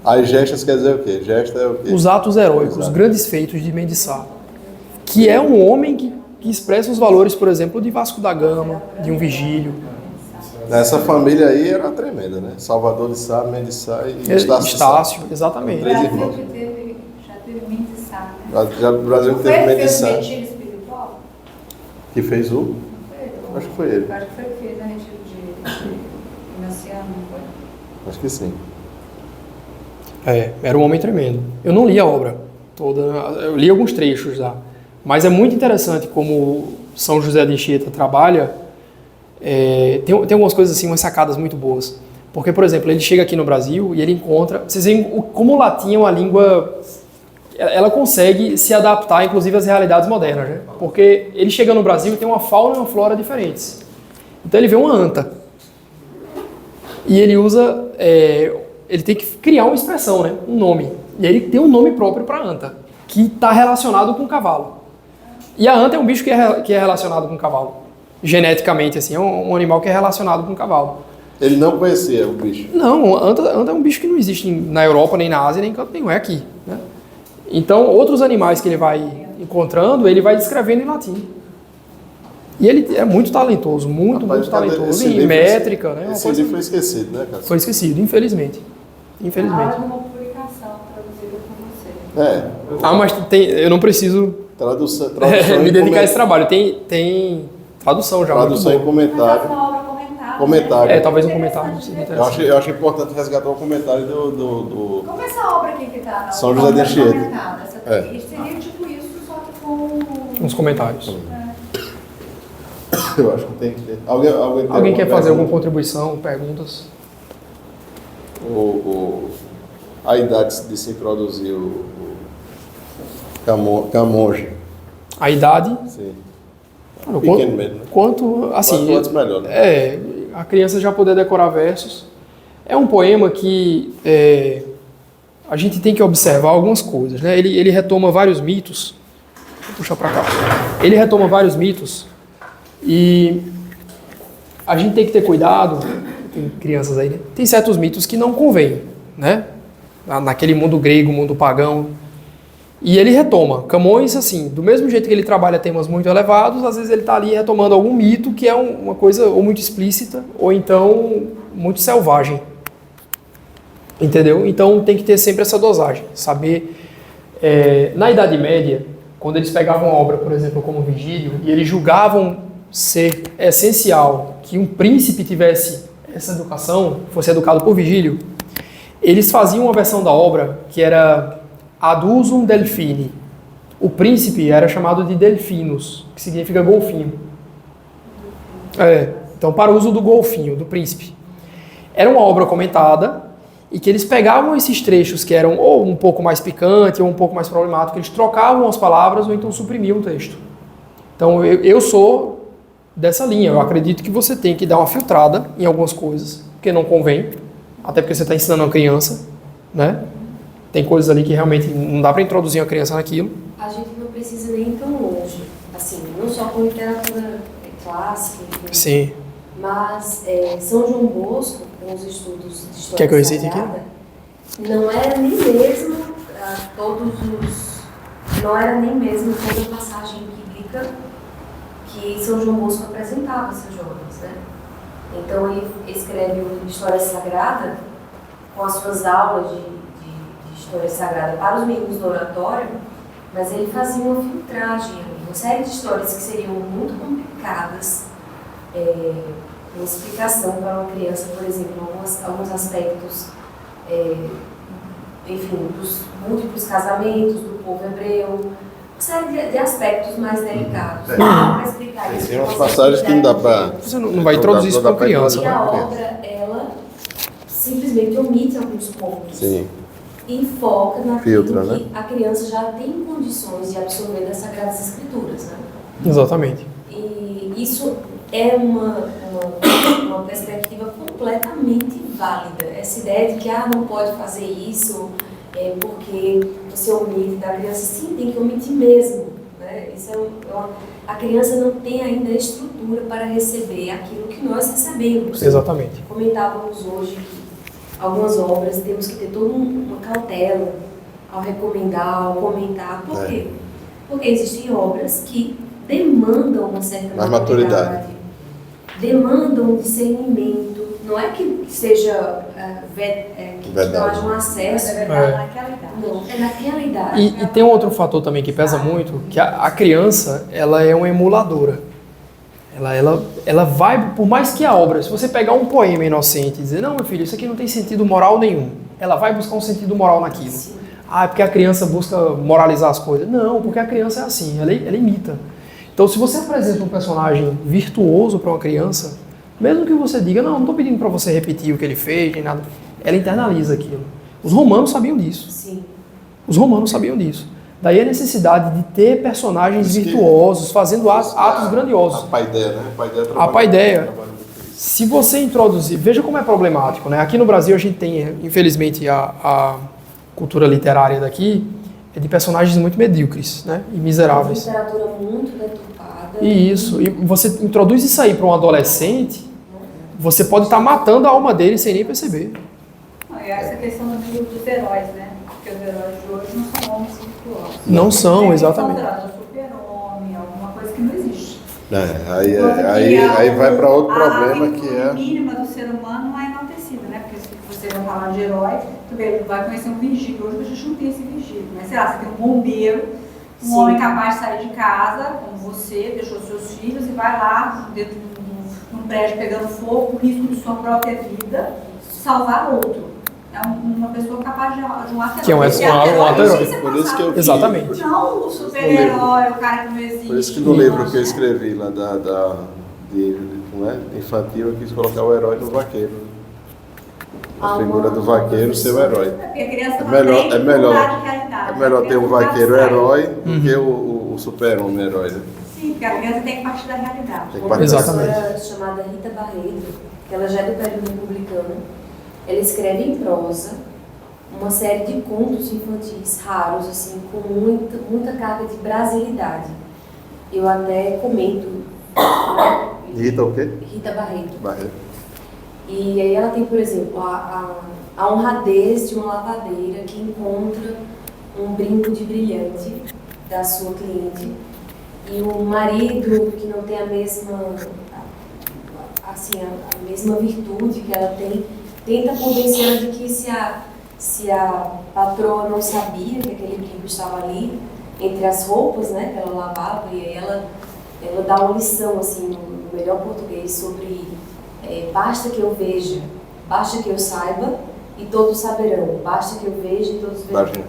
D: As gestas quer dizer o quê? Gesta é o quê?
C: Os atos heróicos, os
D: Exato.
C: grandes feitos de Mendiçá. Que é um homem que expressa os valores, por exemplo, de Vasco da Gama, de um Vigílio.
D: Essa família aí era tremenda, né? Salvador de Sá, Mendes de Sá e Estácio de Sá.
C: Estácio, exatamente.
D: Três
F: Brasil
D: irmãos.
F: já teve Mendiçá, né?
D: Já o Brasil
F: Não
D: teve
F: foi
D: Mendes de
F: fez
D: Sá,
F: retiro espiritual?
D: que fez o... Acho que foi ele.
F: Acho que foi fez a retiro de Inaciano, não foi?
D: Acho que sim.
C: Era um homem tremendo. Eu não li a obra toda, eu li alguns trechos lá. Mas é muito interessante como São José de Anchieta trabalha. Tem algumas coisas assim, umas sacadas muito boas. Porque, por exemplo, ele chega aqui no Brasil e ele encontra... Vocês veem como o latim é uma língua... Ela consegue se adaptar, inclusive, às realidades modernas, né? Porque ele chega no Brasil e tem uma fauna e uma flora diferentes. Então ele vê uma anta. E ele usa... ele tem que criar uma expressão, né? Um nome. E aí ele tem um nome próprio para a anta, que está relacionado com o cavalo. E a anta é um bicho que é relacionado com o cavalo. Geneticamente, assim, é um animal que é relacionado com o cavalo.
D: Ele não conhecia o bicho.
C: Não, a anta é um bicho que não existe na Europa, nem na Ásia, nem em canto nenhum, é aqui. Né? Então, outros animais que ele vai encontrando, ele vai descrevendo em latim. E ele é muito talentoso, muito talentoso.
D: esse
C: Em
D: livro-
C: métrica, né? Uma
D: Esse
C: coisa-
D: livro foi esquecido, né, cara?
C: Foi esquecido, infelizmente. Infelizmente.
F: Há uma publicação traduzida por você.
C: Mas eu não preciso
D: Tradução
C: me
D: em
C: dedicar a esse trabalho. Tem tradução já.
D: Tradução em
C: muito boa.
F: Mas
D: comentário.
F: faz uma obra comentada.
D: Comentário.
F: Né?
C: Talvez um comentário seria interessante.
D: Eu acho importante resgatar o comentário do
F: Como essa obra aqui que está na
D: São José de Anchieta.
F: comentada? Seria tipo isso, só que com...
C: Uns comentários.
D: Eu acho que tem que ter. Alguém
C: Alguém quer fazer alguma
D: pergunta?
C: contribuição, perguntas?
D: A idade de se introduzir o Camões.
C: A idade,
D: Sim.
C: quanto,
D: Pequeno mesmo, né?
C: quanto assim,
D: Quanto antes melhor, né?
C: a criança já poder decorar versos. É um poema que a gente tem que observar algumas coisas, né? Ele retoma vários mitos. Vou puxar para cá. Ele retoma vários mitos e a gente tem que ter cuidado. Tem crianças aí, né? Tem certos mitos que não convêm, né? Naquele mundo grego, mundo pagão. E ele retoma. Camões, assim, do mesmo jeito que ele trabalha temas muito elevados, às vezes ele está ali retomando algum mito que é uma coisa ou muito explícita ou então muito selvagem. Entendeu? Então tem que ter sempre essa dosagem. Saber... na Idade Média, quando eles pegavam obra, por exemplo, como Vigílio, e eles julgavam ser essencial que um príncipe tivesse essa educação, fosse educado por Vigílio, eles faziam uma versão da obra que era Ad usum Delphini. O príncipe era chamado de Delphinus, que significa golfinho. Então, para o uso do golfinho, do príncipe. Era uma obra comentada e que eles pegavam esses trechos que eram ou um pouco mais picante ou um pouco mais problemático, eles trocavam as palavras ou então suprimiam o texto. Então, eu sou dessa linha. Eu acredito que você tem que dar uma filtrada em algumas coisas, porque não convém, até porque você está ensinando uma criança, né? Tem coisas ali que realmente não dá para introduzir uma criança naquilo.
A: A gente não precisa nem ir tão longe, assim, não só com literatura clássica, enfim,
C: Sim.
A: mas São João Bosco, com os estudos de história
C: Quer que eu recite
A: sagrada, não era nem mesmo não era nem mesmo toda a passagem bíblica que São João Bosco apresentava a seus jovens, né? Então ele escreve História Sagrada com as suas aulas de História Sagrada para os meninos do oratório, mas ele fazia uma filtragem, uma série de histórias que seriam muito complicadas, uma explicação para uma criança, por exemplo, alguns aspectos, enfim, dos múltiplos casamentos do povo hebreu, uma série de aspectos mais delicados. Para explicar isso.
D: Tem umas passagens que não dá para...
C: Você não vai introduzir isso para uma criança.
A: E a obra, ela simplesmente omite alguns pontos.
D: Sim.
A: E foca naquilo
D: Filtra,
A: que
D: né?
A: a criança já tem condições de absorver das Sagradas Escrituras, né?
C: Exatamente.
A: E isso é uma perspectiva completamente válida. Essa ideia de que não pode fazer isso porque você omite da criança, sim, tem que omitir mesmo, né? Isso a criança não tem ainda a estrutura para receber aquilo que nós recebemos.
C: Exatamente.
A: Comentávamos hoje que algumas obras temos que ter toda uma cautela ao recomendar, ao comentar. Por quê? Porque existem obras que demandam uma certa maturidade, demandam um discernimento. Não é que seja que não haja um acesso.
F: Naquela idade.
A: Não, é naquela idade.
C: E tem um outro fator também que pesa muito, que a criança, ela é uma emuladora. Ela vai, por mais que a obra, se você pegar um poema inocente e dizer, não, meu filho, isso aqui não tem sentido moral nenhum, ela vai buscar um sentido moral naquilo.
A: Sim.
C: É porque a criança busca moralizar as coisas. Não, porque a criança é assim, ela imita. Então, se você apresenta um personagem virtuoso para uma criança, mesmo que você diga, não estou pedindo para você repetir o que ele fez, nem nada, ela internaliza aquilo. Os romanos sabiam disso.
A: Sim.
C: Os romanos sabiam disso. Daí a necessidade de ter personagens virtuosos, fazendo atos grandiosos.
D: A paideia, né?
C: A paideia. Se você introduzir... Veja como é problemático, né? Aqui no Brasil a gente tem, infelizmente, a cultura literária daqui é de personagens muito medíocres, né? E miseráveis.
A: Uma literatura muito deturpada.
C: E isso. E você introduz isso aí para um adolescente, você pode estar matando a alma dele sem nem perceber.
F: E essa questão dos heróis, né? Porque os heróis de hoje não são homens virtuosos.
C: Não são, exatamente.
F: São super-homem, alguma coisa que não existe.
D: Aí vai para outro problema que é...
F: A mínima do ser humano não é enaltecida, né? Porque se você não falar de herói, tu vai conhecer um vigílio. Hoje a gente não tem esse vigílio. Mas sei lá, você tem um bombeiro, um homem capaz de sair de casa, como você, deixou seus filhos e vai lá dentro de um prédio pegando fogo, com risco de sua própria vida, salvar outro. É uma pessoa capaz de um ato
C: Que é um ato herói.
D: Por isso que eu...
C: Exatamente.
F: Não o super-herói, o cara que não existe.
D: Por isso que no livro que eu escrevi lá infantil, eu quis colocar o herói no vaqueiro. A figura do vaqueiro ser o herói.
F: Porque a criança
D: É
F: não
D: melhor-
F: tem
D: é melhor-
F: dificuldade de realidade.
D: É melhor ter um vaqueiro herói do que o super-homem herói, né?
F: Sim, porque a criança tem que partir da realidade.
D: Tem que
A: Uma
D: partir.
C: Exatamente.
A: professora chamada Rita Barreto, que ela já é do período republicano, ela escreve em prosa uma série de contos infantis raros, assim, com muita carga de brasilidade. Eu até comento, né?
D: Rita o quê?
A: Rita Barreto.
D: Barreto.
A: E aí ela tem, por exemplo, a honradez de uma lavadeira que encontra um brinco de brilhante da sua cliente e o marido que não tem a mesma virtude que ela tem, tenta convencê-la de que se a patroa não sabia que aquele brinco estava ali entre as roupas, né, que ela lavava, e aí ela dá uma lição, assim, no melhor português sobre basta que eu veja, basta que eu saiba e todos saberão, basta que eu veja e todos verão,
D: Imagina.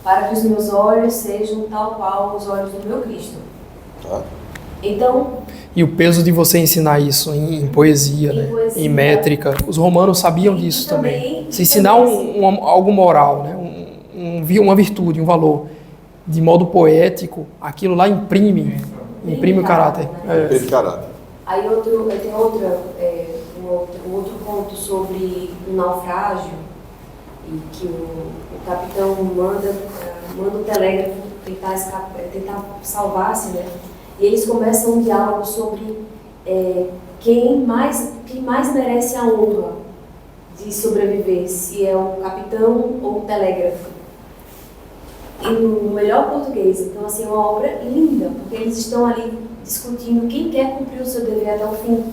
A: para que os meus olhos sejam tal qual os olhos do meu Cristo.
D: Tá?
A: Então,
C: E o peso de você ensinar isso em poesia, né?
A: poesia.
C: Em métrica. Os romanos sabiam disso
A: E
C: também. Se
A: e
C: ensinar
A: também,
C: algo moral, né? Uma virtude, um valor, de modo poético, aquilo lá imprime o caráter.
A: né?
D: Tem caráter.
A: Aí tem um outro conto sobre um naufrágio, e que o capitão manda o telégrafo tentar salvar-se, né? E eles começam um diálogo sobre quem mais merece a honra de sobreviver, se é o capitão ou o telégrafo. E no melhor português. Então, assim, é uma obra linda, porque eles estão ali discutindo quem quer cumprir o seu dever até o fim.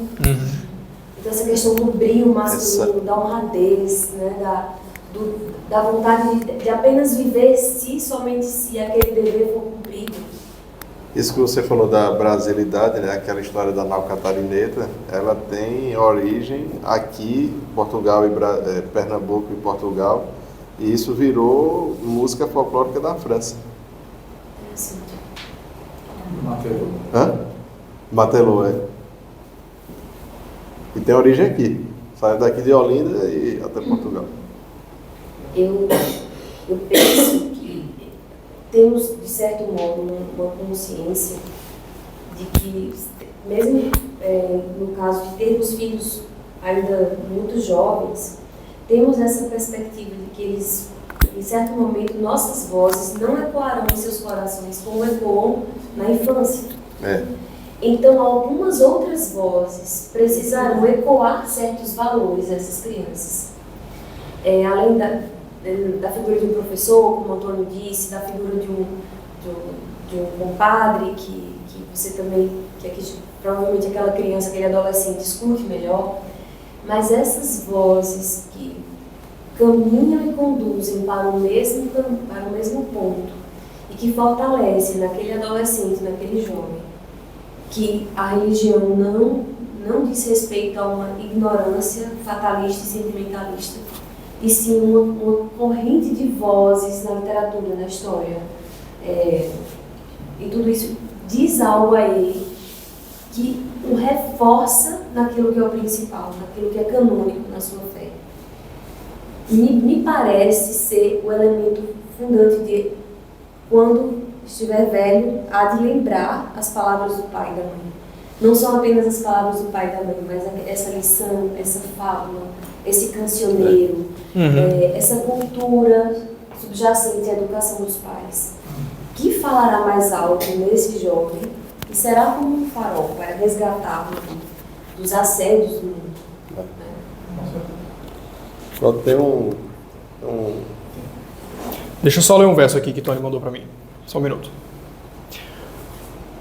A: Então, essa questão do brio masculino, da honradez, né, da vontade de apenas viver somente se aquele dever for cumprido.
D: Isso que você falou da brasilidade, né, aquela história da nau catarineta, ela tem origem aqui, Portugal e Pernambuco e Portugal, e isso virou música folclórica da França.
E: Matelot.
D: Hã? Matelot, é. E tem origem aqui. Saiu daqui de Olinda e até Portugal.
A: Eu penso que temos, de certo modo, uma consciência de que, mesmo no caso de termos filhos ainda muito jovens, temos essa perspectiva de que eles, em certo momento, nossas vozes não ecoarão em seus corações como ecoam na infância. Então, algumas outras vozes precisarão ecoar certos valores a essas crianças. Além da figura de um professor, como o Antônio disse, da figura de um compadre, que você também, que provavelmente aquela criança, aquele adolescente escute melhor, mas essas vozes que caminham e conduzem para o mesmo ponto e que fortalecem naquele adolescente, naquele jovem, que a religião não diz respeito a uma ignorância fatalista e sentimentalista, e sim uma corrente de vozes na literatura, na história. E tudo isso diz algo a ele que o reforça naquilo que é o principal, naquilo que é canônico na sua fé. Me parece ser o elemento fundante de, quando estiver velho, há de lembrar as palavras do pai e da mãe. Não são apenas as palavras do pai e da mãe, mas essa lição, essa fábula, esse cancioneiro, essa cultura subjacente à educação dos pais, que falará mais alto nesse jovem e será como um farol para resgatá-lo dos assédios do mundo.
D: Só tem
C: Deixa eu só ler um verso aqui que Tony mandou para mim. Só um minuto.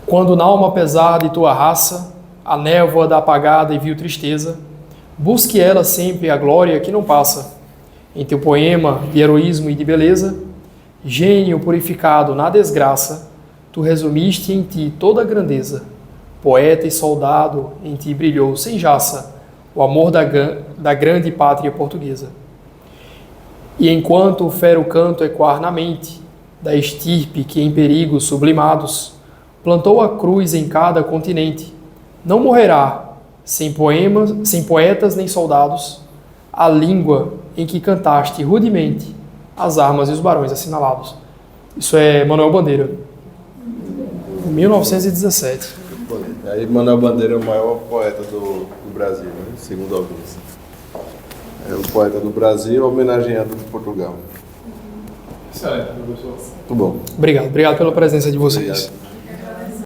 C: Quando na alma pesar de tua raça, a névoa da apagada e vil tristeza, busque ela sempre a glória que não passa. Em teu poema de heroísmo e de beleza, gênio purificado na desgraça, tu resumiste em ti toda a grandeza. Poeta e soldado, em ti brilhou sem jaça o amor da grande pátria portuguesa. E enquanto o fero canto ecoar na mente da estirpe que em perigos sublimados plantou a cruz em cada continente, não morrerá, sem poetas nem soldados, a língua em que cantaste rudemente as armas e os barões assinalados. Isso é Manuel Bandeira, 1917.
D: Aí Manuel Bandeira é o maior poeta do Brasil, né? Segundo alguns. É o poeta do Brasil homenageado de Portugal.
E: Excelente, professor.
D: Muito bom.
C: Obrigado pela presença de vocês.
D: Obrigado.